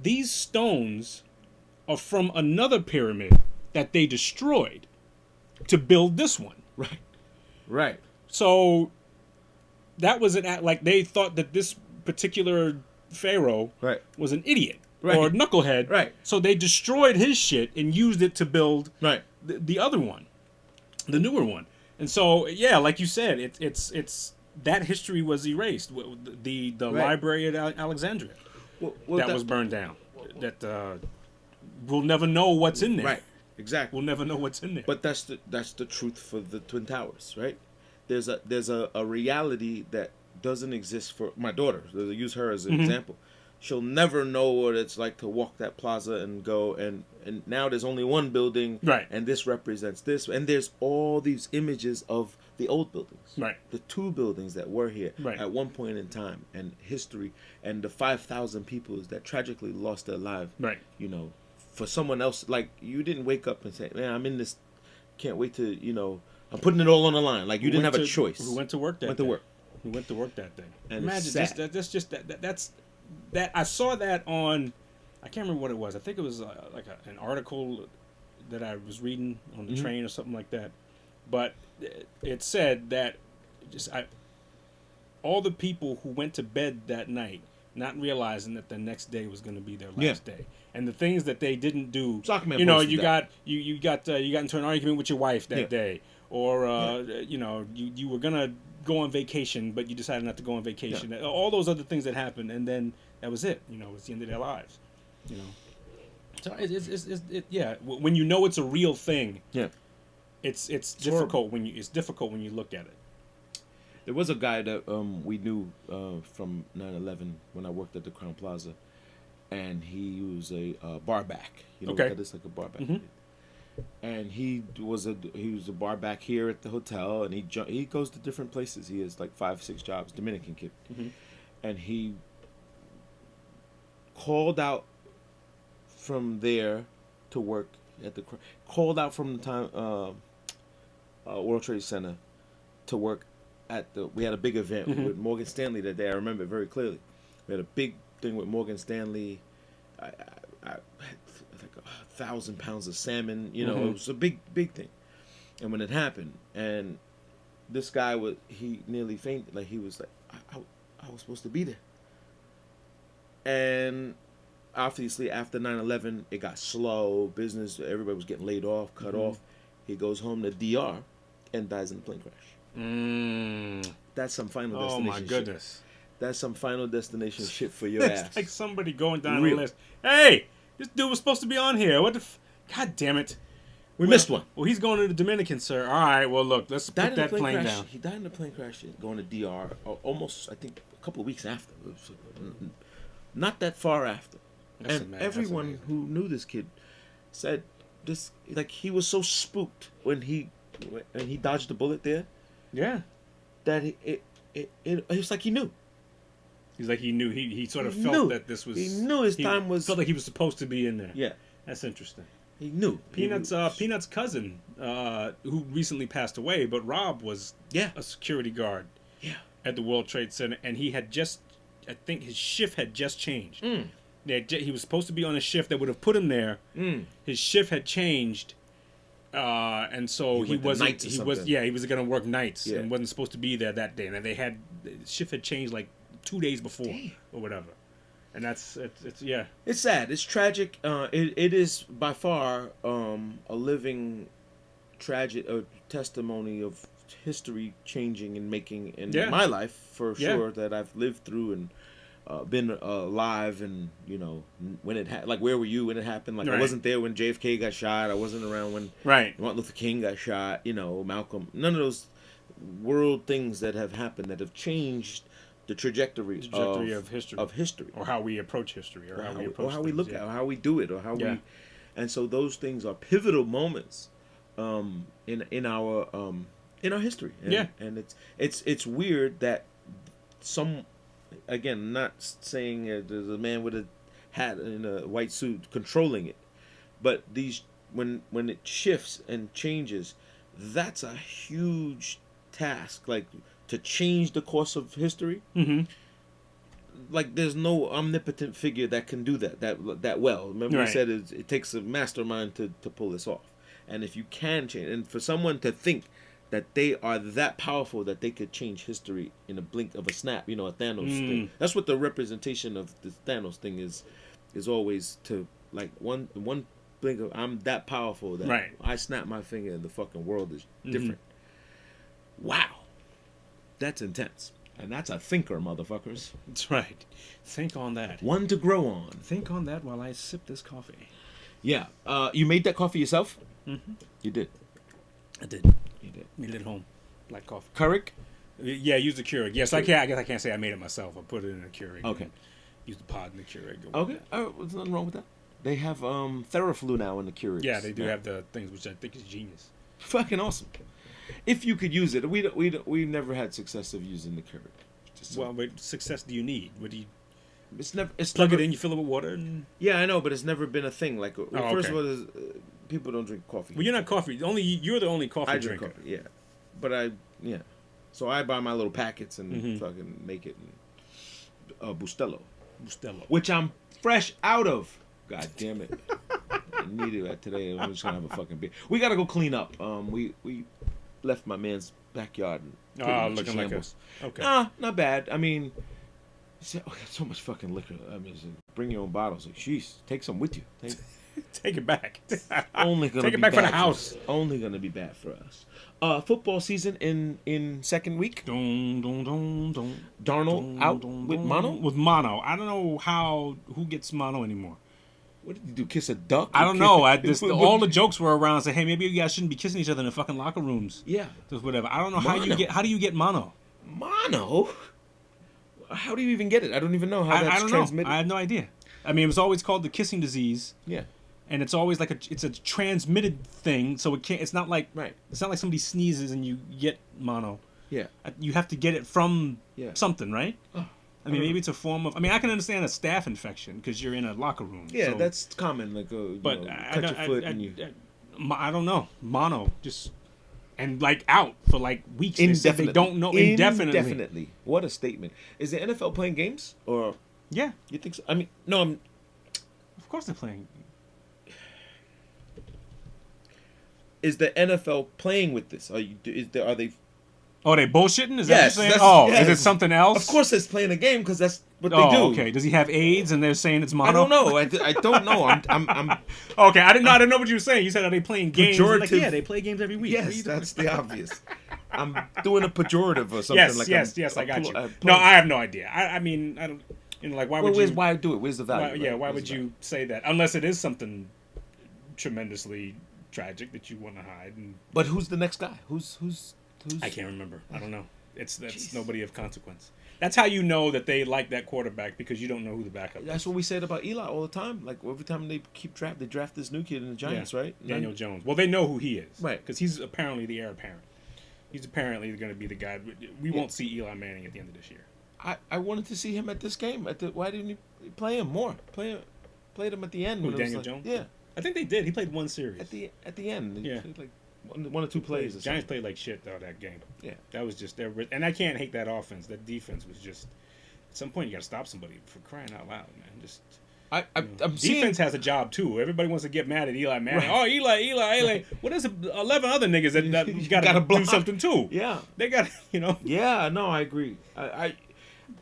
these stones are from another pyramid that they destroyed to build this one. Right. So that was like they thought that this particular pharaoh was an idiot or a knucklehead. Right. So they destroyed his shit and used it to build the other one, the newer one. And so like you said, it's that history was erased. The library at Alexandria that was burned down. That we'll never know what's in there. Right. Exactly. We'll never know what's in there. But that's the truth for the Twin Towers, right? There's a reality that doesn't exist for my daughter. So use her as an example. She'll never know what it's like to walk that plaza and go and now there's only one building, and this represents this, and there's all these images of the old buildings, the two buildings that were here at one point in time, and history, and the 5,000 people that tragically lost their lives, for someone else. Like, you didn't wake up and say, man, I'm in this, can't wait to, I'm putting it all on the line. Like, you didn't have a choice. Who went to work that day. Who went to work that day. And imagine that's I saw that on, I can't remember what it was. I think it was an article that I was reading on the train or something like that. But it said that all the people who went to bed that night, not realizing that the next day was going to be their last day, and the things that they didn't do. You got into an argument with your wife that day, or you were gonna go on vacation, but you decided not to go on vacation. Yeah. All those other things that happened, and then that was it. It's the end of their lives. So it's when you know it's a real thing. Yeah. It's difficult when you look at it. There was a guy that we knew from 9/11 when I worked at the Crown Plaza, and he was a bar back. What that is, like a bar back. Mm-hmm. And he was a bar back here at the hotel, and he goes to different places. He has like 5-6 jobs. Dominican kid, and he called out from there to work at the from the time World Trade Center to work at we had a big event with Morgan Stanley that day. I remember it very clearly. We had a big thing with Morgan Stanley. I had like 1,000 pounds of salmon. It was a big thing. And when it happened, and this guy he nearly fainted. Like, he was like, I was supposed to be there. And obviously after 9/11, it got slow. Business, everybody was getting laid off, cut off. He goes home to DR and dies in a plane crash. That's some Final Destination. Oh my goodness. Shit. That's some Final Destination shit for your ass. It's like somebody going down the list. Hey, this dude was supposed to be on here. What the? God damn it. We missed one. Well, he's going to the Dominican, sir. All right. Well, look, let's put that plane down. He died in a plane crash going to DR almost, I think, a couple of weeks after. Not that far after. And everyone who knew this kid said this, like, he was so spooked when he and he dodged the bullet there. Yeah. That it was like he knew. He's like he knew. He sort of He felt knew. that this was. He knew his time was. Felt like he was supposed to be in there. Yeah, That's interesting. he knew. Peanut's cousin, who recently passed away, but Rob was a security guard at the World Trade Center, and he had just, I think his shift had just changed. He was supposed to be on a shift that would have put him there. His shift had changed, and so he wasn't. He was he was going to work nights and wasn't supposed to be there that day. And they had the shift had changed like 2 days before or whatever. And it's sad. It's tragic. It is by far a living tragic testimony of history changing and making in my life for sure that I've lived through and been alive, and when it like where were you when it happened? Like I wasn't there when JFK got shot. I wasn't around when Martin Luther King got shot. Malcolm. None of those world things that have happened that have changed the trajectory of history, or how we approach history, or how we look at, or how we do it, or how we, and so those things are pivotal moments, in our history. And it's weird that again, not saying there's a man with a hat in a white suit controlling it, but when it shifts and changes, that's a huge task. Like, to change the course of history, like there's no omnipotent figure that can do that well. Remember, we said it takes a mastermind to pull this off. And if you can change, and for someone to think that they are that powerful that they could change history in a blink of a snap, a Thanos thing. That's what the representation of the Thanos thing is always, to like one blink of, I'm that powerful that I snap my finger and the fucking world is different. Wow. That's intense. And that's a thinker, motherfuckers. That's right. Think on that. One to grow on. Think on that while I sip this coffee. Yeah. You made that coffee yourself? Mm-hmm. You did. I did. You did. Made it at home. Black coffee. Keurig? Yeah, use the Keurig. Yes, I guess I can't say I made it myself. I put it in a Keurig. Okay. Use the pod in the Keurig. Okay. There's nothing wrong with that. They have Theraflu now in the Keurig. Yeah, they do have the things, which I think is genius. Fucking awesome. If you could use it, we've never had success of using the Keurig. Well, what success do you need? What do you? It's plug it in. You fill it with water. And... Yeah, I know, but it's never been a thing. Like, first of all, people don't drink coffee. Well, you're not coffee. You're the only coffee drinker. Coffee, yeah, but so I buy my little packets and fucking make it. Bustelo, which I'm fresh out of. God damn it! I needed that today. I'm just gonna have a fucking beer. We gotta go clean up. We left my man's backyard. Looking like us. Okay. Nah, not bad. I mean, so much fucking liquor. I mean, bring your own bottles. Like, jeez, take some with you. Take it back. Only gonna take it back for the house. Only gonna be bad for us. Football season in second week. Darnold out with mono. With mono, I don't know who gets mono anymore. What did you do? Kiss a duck? I don't know. All the jokes were around saying, "Hey, maybe you guys shouldn't be kissing each other in the fucking locker rooms." Yeah, just whatever. I don't know how do you get mono? Mono? How do you even get it? I don't even know how that's transmitted. I have no idea. I mean, it was always called the kissing disease. Yeah, and it's always like it's a transmitted thing, so it can't. It's not like It's not like somebody sneezes and you get mono. Yeah, you have to get it from something, right? Oh. I mean, maybe it's a form of. I mean, I can understand a staph infection because you're in a locker room. Yeah, so, that's common. Like, cut your foot and you. I don't know. Mono, just and like out for like weeks. Indefinitely. They don't know indefinitely. Indefinitely. What a statement! Is the NFL playing games or? Yeah, you think so? I mean, no. Of course they're playing. Is the NFL playing with this? Are they? Oh, they bullshitting? Is that what you're saying? Is it something else? Of course, it's playing a game because that's what they do. Okay. Does he have AIDS and they're saying it's mono? I don't know. I don't know. I'm. Okay, I didn't know what you were saying. You said, are they playing games? Like, yeah, they play games every week. Yes, that's the obvious. I'm doing a pejorative or something. Yes, I got you. No, I have no idea. I mean, I don't. Like, why would you? Why do it? Where's the value? Why would you say that? Unless it is something tremendously tragic that you want to hide. But who's the next guy? Who's? I can't remember. I don't know. That's nobody of consequence. That's how you know that they like that quarterback, because you don't know who the backup is. That's what we said about Eli all the time. Like every time they draft this new kid in the Giants, right? Daniel Jones. Well, they know who he is, Right? Because he's apparently the heir apparent. He's apparently going to be the guy. We won't see Eli Manning at the end of this year. I wanted to see him at this game. Why didn't you play him more? Played him at the end. Who, when it was Daniel like, Jones? Yeah, I think they did. He played one series. at the end. He Yeah. played like one or two plays. Or Giants something. played like shit though that game. Yeah. That was just and I can't hate that offense. That defense was just. At some point, you got to stop somebody, for crying out loud, man. Just. I'm seeing Defense has a job too. Everybody wants to get mad at Eli Manning. Right. Oh, Eli. What is 11 other niggas that got to do something too? Yeah, they got Yeah, no, I agree.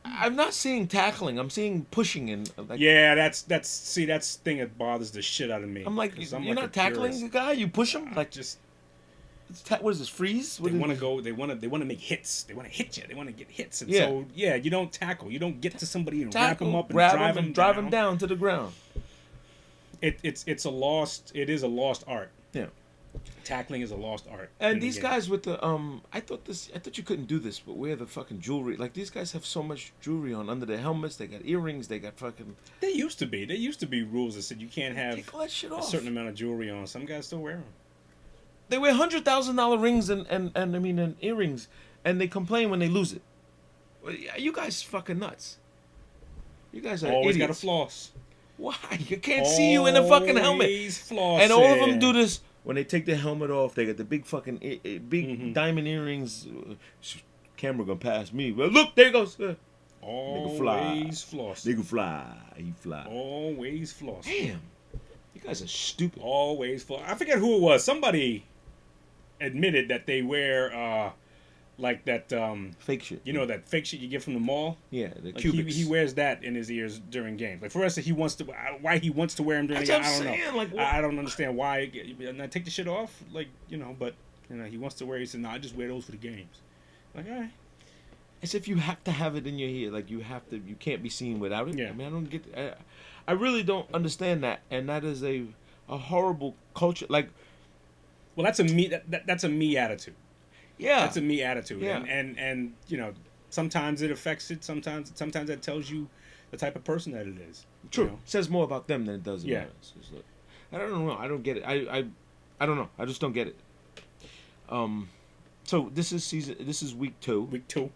I'm not seeing tackling. I'm seeing pushing and like. Yeah, that's the thing that bothers the shit out of me. I'm like, I'm you're not tackling the guy. You push him like just. What is this, freeze? They want to go. They want to make hits. They want to hit you. They want to get hits. And yeah. So you don't tackle. You don't get to somebody and tackle, wrap them up and drive them down to the ground. It is a lost art. Yeah. Tackling is a lost art. And these guys with the I thought you couldn't do this, but wear the fucking jewelry. Like these guys have so much jewelry on under their helmets. They got earrings. They got fucking. There used to be rules that said you can't have take all that shit a off. certain amount of jewelry on. Some guys still wear them. They wear $100,000 rings and earrings, and they complain when they lose it. Well, you guys fucking nuts. You guys are always idiots. Gotta floss. Why? You can't see you in a fucking helmet. Flossing. And all of them do this when they take their helmet off. They got the big fucking big diamond earrings. Camera gonna pass me. Well, look, there goes. Always floss. Nigga fly. He fly. Always floss. Damn. You guys are stupid. Always floss. I forget who it was. Somebody admitted that they wear like that fake shit. You know that fake shit you get from the mall? Yeah, the like cubics. He wears that in his ears during games. Like for us, he wants to. Why he wants to wear them during the game? I don't know. Like, I don't understand why. And I take the shit off, like but he wants to wear. He said, "No, I just wear those for the games." Like, all right. As if you have to have it in your ear. Like you have to. You can't be seen without it. Yeah. I mean, I don't get. I really don't understand that, and that is a horrible culture. Like. Well, that's a me. That's a me attitude. Yeah, that's a me attitude. Yeah. And sometimes it affects it. Sometimes that tells you the type of person that it is. True. It says more about them than it does about us. Like, I don't know. I don't get it. I don't know. I just don't get it. So this is week 2. Week 2.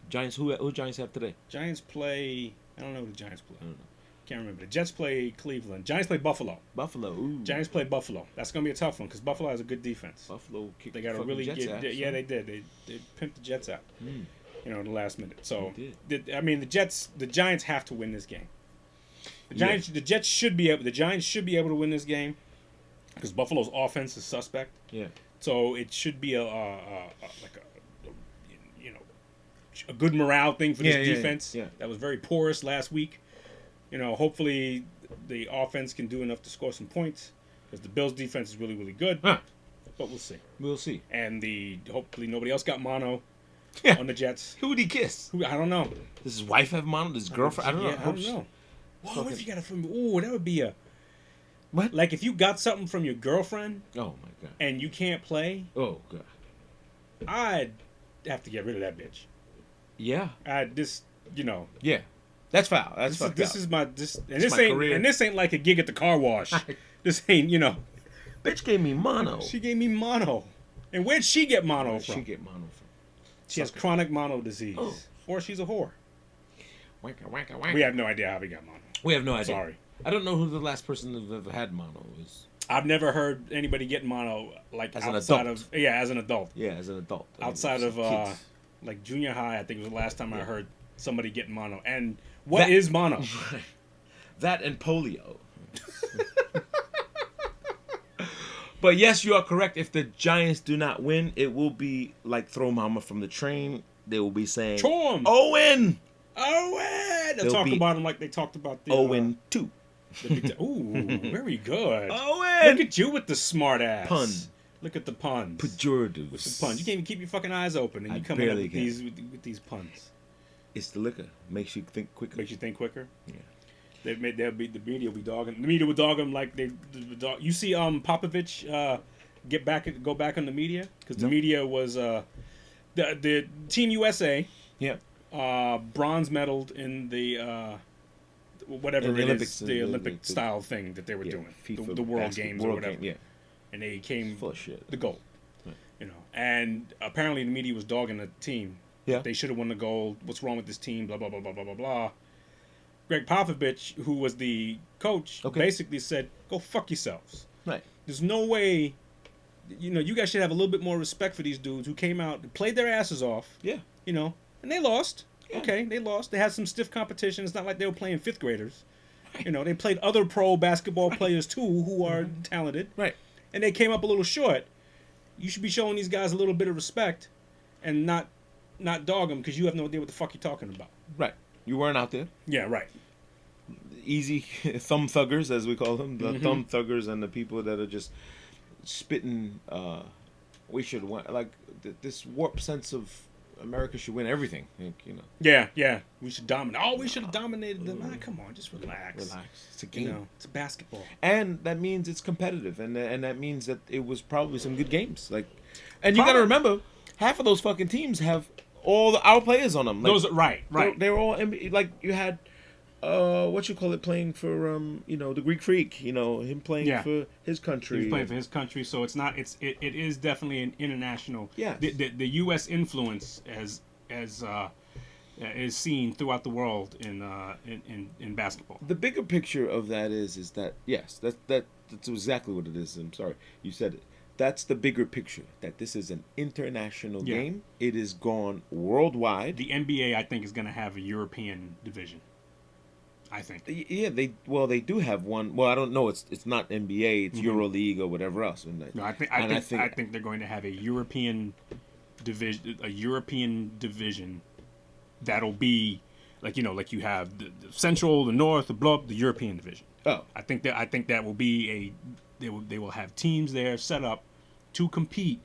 Giants. Who Giants have today? Giants play. I don't know who the Giants play. I don't know. Can't remember. The Jets play Cleveland. Giants play Buffalo. Ooh. Giants play Buffalo. That's gonna be a tough one because Buffalo has a good defense. Buffalo kicked they got a really Jets good. Yeah, they did. They pimped the Jets out. In the last minute. So the Giants have to win this game. The Giants should be able to win this game because Buffalo's offense is suspect. Yeah. So it should be a good morale thing for this defense. Yeah. That was very porous last week. Hopefully the offense can do enough to score some points because the Bills' defense is really, really good. Huh. But we'll see. We'll see. And hopefully nobody else got mono on the Jets. Who would he kiss? I don't know. Does his wife have mono? Does his girlfriend? I don't know. I don't know. Whoa, what if you got it from? Ooh, that would be a. What? Like if you got something from your girlfriend. Oh my god. And you can't play. Oh god. I'd have to get rid of that bitch. Yeah. Yeah. That's foul. That's fucked this up. is my career. And this ain't like a gig at the car wash. This ain't Bitch gave me mono. She gave me mono. And where'd she get mono from? She get mono from. She has chronic mono disease. Oh. Or she's a whore. Wanka, wanka, wanka. We have no idea how we got mono. We have no idea. Sorry. I don't know who the last person that ever had mono is. I've never heard anybody get mono as outside an adult. as an adult. Yeah, as an adult. Outside of kids. like junior high, I think it was the last time I heard somebody get mono. And what is mono? That and polio. But yes, you are correct. If the Giants do not win, it will be like throw mama from the train. They will be saying, Chom! Owen! They'll talk about him like they talked about the 0-2. Ooh, very good. Owen! Look at you with the smart ass. Pun. Look at the puns. Pejoratives. With the puns. You can't even keep your fucking eyes open and you come up with these puns. It's the liquor. Makes you think quicker. Makes you think quicker? Yeah. The media will be dogging. The media will dog him like they dog. You see, Popovich go back on the media because the media was The Team USA Yeah. bronze medaled in the whatever In the it Olympics, is, the the- Olympic the- style thing that they were Yeah, doing, FIFA the World Games or World whatever, Game, yeah. and they came Full of shit. the gold. Right. You know, and apparently the media was dogging the team. Yeah. They should have won the gold. What's wrong with this team? Blah blah blah blah blah blah blah. Greg Popovich, who was the coach, Okay. basically said, "Go fuck yourselves." Right. There's no way. You know, you guys should have a little bit more respect for these dudes who came out and played their asses off. Yeah. You know, and they lost. Yeah. Okay, they lost. They had some stiff competition. It's not like they were playing fifth graders. You know, they played other pro basketball players too who are talented. Right. And they came up a little short. You should be showing these guys a little bit of respect and not dog them because you have no idea what the fuck you're talking about. Right. You weren't out there. Yeah, right. Easy thumb thuggers, as we call them, the Mhm. thumb thuggers, and the people that are just spitting. We should win. Like this warped sense of America should win everything. Like, you know, Yeah. We should dominate. Oh, we should have dominated them. Ah, come on, just relax. relax. It's a game, You know, it's basketball. and that means it's competitive, and that means that it was probably some good games. Like, and you got to Probably. remember, half of those fucking teams have all our players on them. Like, Those are right. They're all NBA, like you had. What you call it, playing for the Greek Freak, him playing Yeah. for his country. He's playing for his country, so it's not. It is definitely an international. Yes. The U.S. influence as is seen throughout the world in basketball. The bigger picture of that is that yes, that's exactly what it is. I'm sorry, you said it. That's the bigger picture. That this is an international Yeah. game. It is gone worldwide. The NBA, I think, is going to have a European division. I think. Yeah, they do have one. Well, I don't know. It's not NBA. It's Euro League or whatever else. And No, I think they're going to have a European division. A European division that'll be like you have the Central, the North, the European division. Oh, I think that will be they will have teams there set up to compete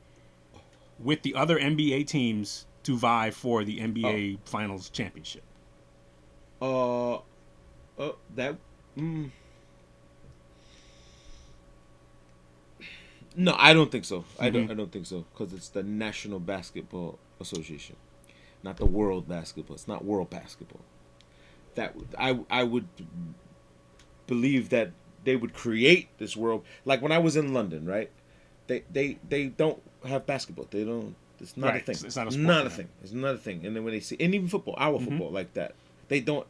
with the other NBA teams to vie for the NBA Finals championship. that. No, I don't think so. I don't think so because it's the National Basketball Association, not the World Basketball. It's not World Basketball. That I would believe that they would create this world. Like when I was in London, right? They don't have basketball. They don't. It's not a Right, thing. it's not a sport Not for a them. thing. It's not a thing. And then when they see, and even football, our football like that, they don't.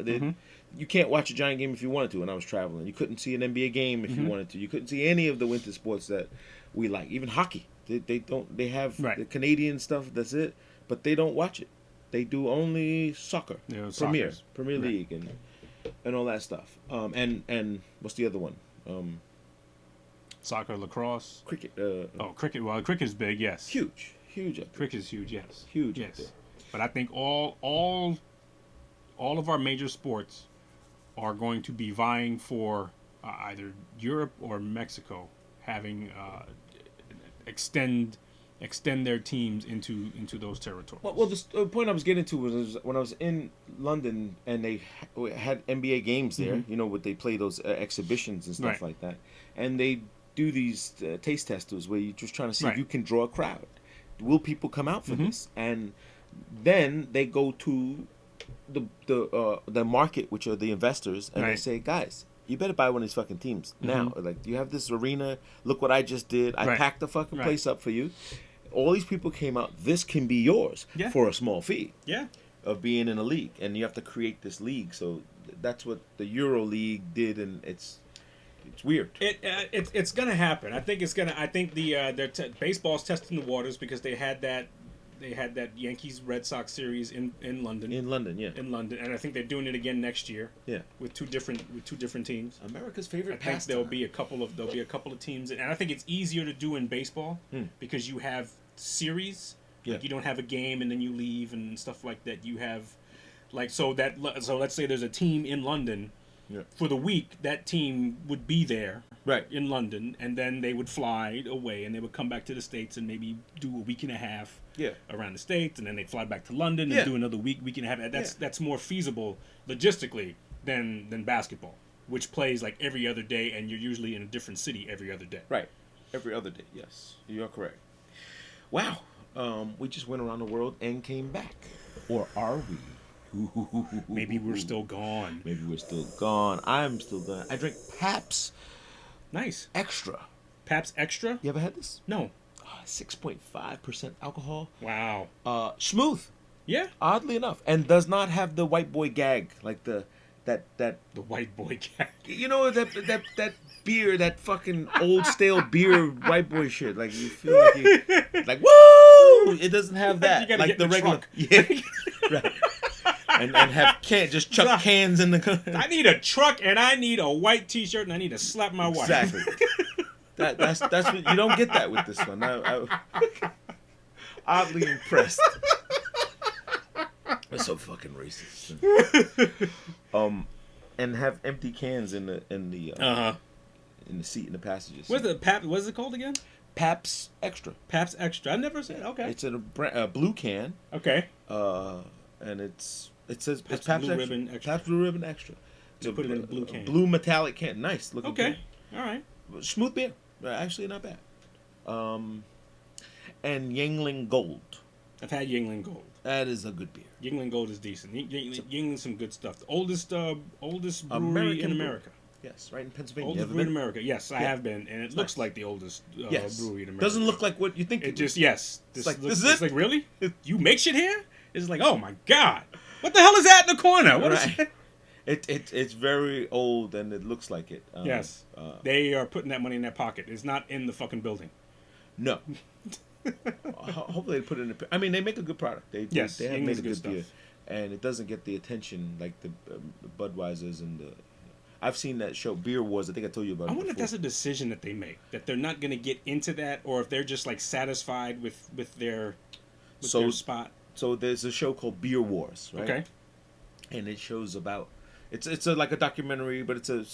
You can't watch a Giant game if you wanted to. When I was traveling, you couldn't see an NBA game if you wanted to. You couldn't see any of the winter sports that we like. Even hockey, they don't. They have Right. the Canadian stuff. That's it. But they don't watch it. They do only soccer, Yeah, Premier soccer's- right. League, and all that stuff. And what's the other one? Soccer, lacrosse. Cricket. Cricket. Well, cricket is big. Yes. Huge. Cricket is huge. Yes. Huge up Yes. there. But I think all of our major sports are going to be vying for either Europe or Mexico having extend their teams into those territories. Well, the point I was getting to was when I was in London and they had NBA games there. What they play those exhibitions and stuff Mm-hmm. Right. like that, and they do these taste testers where you're just trying to see if Right. you can draw a crowd. Will people come out for Mm-hmm. this? And then they go to the market, which are the investors, and they Right. say, guys, you better buy one of these fucking teams now. Like, you have this arena. Look what I just did. I Right. packed the fucking Right. place up for you. All these people came out. This can be yours Yeah. for a small fee Yeah. of being in a league, and you have to create this league. So that's what the Euro League did, and it's weird. It's gonna happen. I think it's gonna. I think baseball's testing the waters because they had that Yankees Red Sox series in London. In London, yeah, In London, and I think they're doing it again next year yeah. with two different teams. America's I favorite think pastime. there'll be a couple of teams, and I think it's easier to do in baseball because you have series. Yeah. Like you don't have a game and then you leave and stuff like that. You have so let's say there's a team in London. Yeah. For the week, that team would be there Right. in London, and then they would fly away, and they would come back to the States and maybe do a week and a half Yeah. around the States, and then they'd fly back to London Yeah. and do another week and a half. That's more feasible logistically than basketball, which plays like every other day, and you're usually in a different city every other day. Right. Every other day. Yes, you're correct. Wow. We just went around the world and came back. Or are we? Maybe we're still gone. Maybe we're still gone. I'm still gone. I drink Pabst Nice. Extra. Pabst Extra? You ever had this? No. 6.5% alcohol. Wow. Smooth, Yeah. oddly enough, and does not have the white boy gag like that. The white boy gag. You know that beer, that fucking old stale beer white boy shit. Like you feel like like woo. It doesn't have that. You gotta Like get the in the regular. truck. Yeah. Right. And have just chuck cans in the. I need a truck and I need a white T-shirt and I need to slap my wife. Exactly. That's what you don't get that with this one. I oddly impressed. That's so fucking racist. And have empty cans in the seat in the passages. What's it called again? Pabst Extra. Pabst Extra. I never said. Okay. It's in a blue can. Okay. And it says Pabst Pabst Blue Extra. Ribbon Extra. Pabst Blue Ribbon Extra. To put it in a blue can. Blue metallic can. Nice looking. Okay. Can. All right. Smooth beer. Actually not bad. And Yingling Gold. I've had Yingling Gold. That is a good beer. Yingling Gold is decent. Yingling's some good stuff. The oldest brewery American in America. Yes, right in Pennsylvania. Oldest brewery in America. Yes, I have been, and it looks like the oldest yes. brewery in America. Doesn't look like what you think. It just yes. This is It's it? like really? You make shit here? It's like oh my god, what the hell is that in the corner? What is right. It's very old and it looks like it. Yes, they are putting that money in their pocket. It's not in the fucking building. No. Hopefully they put it in. I mean, they make a good product. They have made a good beer, and it doesn't get the attention like the Budweisers and the. I've seen that show Beer Wars. I think I told you about it. I wonder if before. that's a decision that they make, that they're not going to get into that, or if they're just like satisfied with their spot. So there's a show called Beer Wars, right? Okay. And it shows about it's like a documentary, but it's a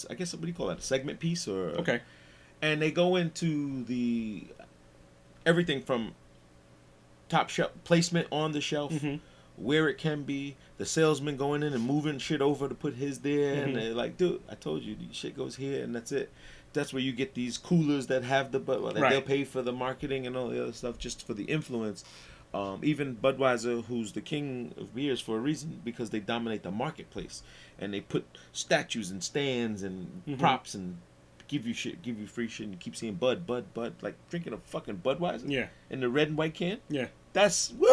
I guess what do you call that? A segment piece or Okay. And they go into everything from top shelf placement on the shelf, where it can be, the salesman going in and moving shit over to put his there, and they're like, dude, I told you, shit goes here, and that's it. That's where you get these coolers that have they'll pay for the marketing and all the other stuff just for the influence. Even Budweiser, who's the king of beers for a reason, because they dominate the marketplace, and they put statues and stands and props and give you free shit, and you keep seeing Bud, like drinking a fucking Budweiser, in the red and white can, that's woo,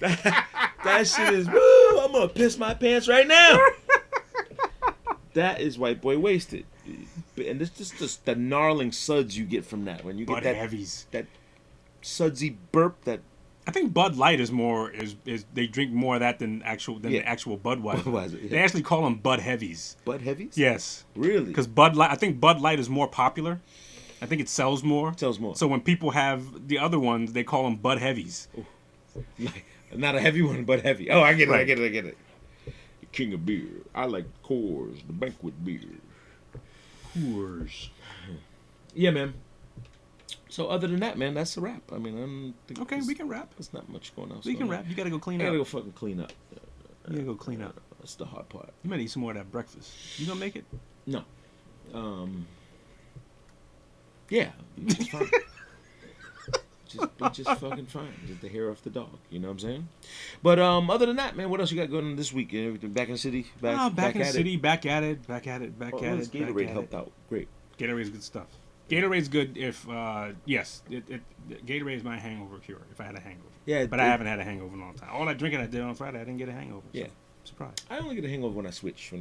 that shit is woo. I'm gonna piss my pants right now. That is white boy wasted, and it's just the gnarling suds you get from that when you get Bud that heavies. That sudsy burp that. I think Bud Light is they drink more of that than the actual Budweiser. They actually call them Bud Heavies. Bud Heavies? Yes. Really? Because I think Bud Light is more popular. I think it sells more. So when people have the other ones, they call them Bud Heavies. Not a heavy one, but heavy. Oh, I get it. Right. I get it. The king of beer. I like Coors, the banquet beer. Coors. Yeah, man. So other than that, man, that's a wrap. I mean, okay, we can wrap. There's not much going on. We can wrap. You gotta go clean up. I gotta go fucking clean up. You gotta go clean up. That's the hard part. You might eat some more of that breakfast. You gonna make it? No. Yeah. It's fine. just fucking fine. Just the hair off the dog. You know what I'm saying? But other than that, man, what else you got going on this week? Everything back in the city? Back in the city. Back at it. Gatorade helped out. Great. Gatorade's good stuff. Gatorade's good if yes, Gatorade is my hangover cure if I had a hangover. Yeah, but I haven't had a hangover in a long time. All that drinking I did on Friday, I didn't get a hangover. Yeah, so surprise. I only get a hangover when I switch.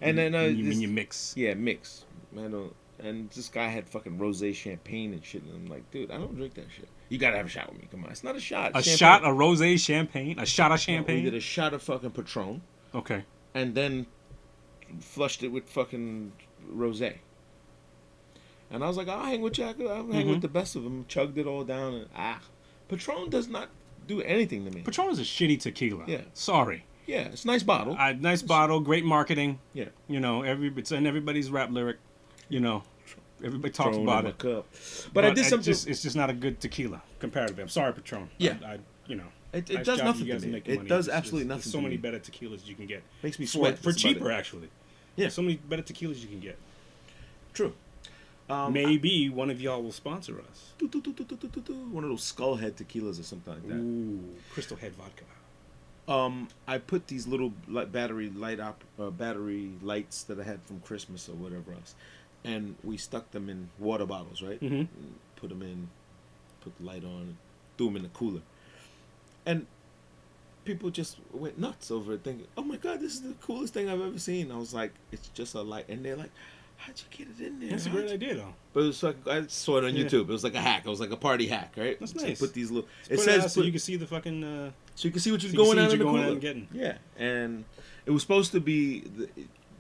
And then you mix. Yeah, mix. I don't. And this guy had fucking rosé champagne and shit, and I'm like, dude, I don't drink that shit. You gotta have a shot with me. Come on, it's not a shot. A shot of rosé champagne. A shot of champagne. We did a shot of fucking Patron. Okay. And then flushed it with fucking rosé. And I was like, I'll hang with you. I'll hang with the best of them. Chugged it all down. And Patron does not do anything to me. Patron is a shitty tequila. Yeah. Sorry. Yeah, it's a nice bottle. Nice bottle, great marketing. Yeah. You know, it's in everybody's rap lyric. You know, everybody talks about it. But I did something. It's just not a good tequila comparatively. I'm sorry, Patron. Yeah. It nice does nothing to me. It does absolutely nothing. There's so many better tequilas you can get. Makes me sweat for cheaper, actually. Yeah. So many better tequilas you can get. True. Maybe one of y'all will sponsor us. One of those skull head tequilas or something like that. Ooh, Crystal Head vodka. I put these little battery lights that I had from Christmas or whatever else, and we stuck them in water bottles, right? Mm-hmm. Put them in, put the light on, threw them in the cooler, and people just went nuts over it, thinking, "Oh my God, this is the coolest thing I've ever seen." I was like, "It's just a light," and they're like, "How'd you get it in there?" That's a great idea, though. But it was like, I saw it on Yeah. YouTube. It was like a hack. It was like a party hack, right? That's So nice. put these little. It says so you can see the fucking. So you can see what you're so you going can out see in the what you're going cooler. out and getting. Yeah, and it was supposed to be.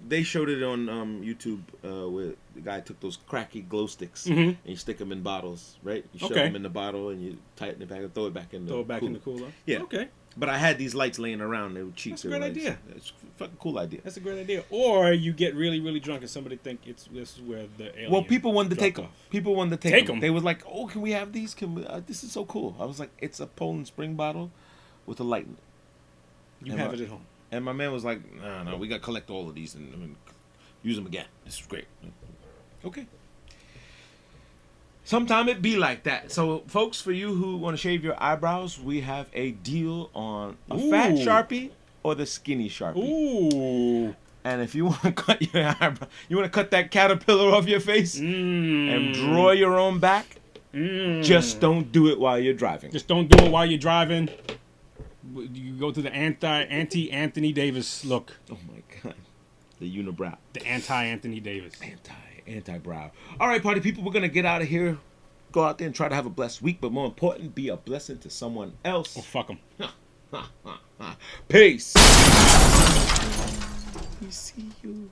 They showed it on YouTube where the guy took those cracky glow sticks Mhm. and you stick them in bottles, right? You shove Okay. them in the bottle and you tighten it back and throw it back in the Throw it back cooler. in the cooler. Yeah. Okay. But I had these lights laying around. They were cheap. That's a They were great like- idea. It's a fucking cool idea. That's a great idea. Or you get really, really drunk and somebody think this is where the alien Well, people wanted to take dropped them. off. People wanted to Take take them. 'em. They were like, "Oh, can we have these? Can we, this is so cool." I was like, "It's a Poland Spring bottle with a light in it." You And have my- it at home. And my man was like, "No, we got to collect all of these and use them again. This is great." Okay. Sometime it be like that. So, folks, for you who want to shave your eyebrows, we have a deal on a fat Ooh. Sharpie or the skinny Sharpie. Ooh. And if you want to cut your eyebrow, you want to cut that caterpillar off your face and draw your own back, just don't do it while you're driving. Just don't do it while you're driving. You go to the anti-Anthony Davis look. Oh my God. The unibrow. The anti-Anthony Davis. Anti-brow. All right, party people, we're going to get out of here. Go out there and try to have a blessed week, but more important, be a blessing to someone else. Oh, fuck them. Peace. We see you.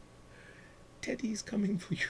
Teddy's coming for you.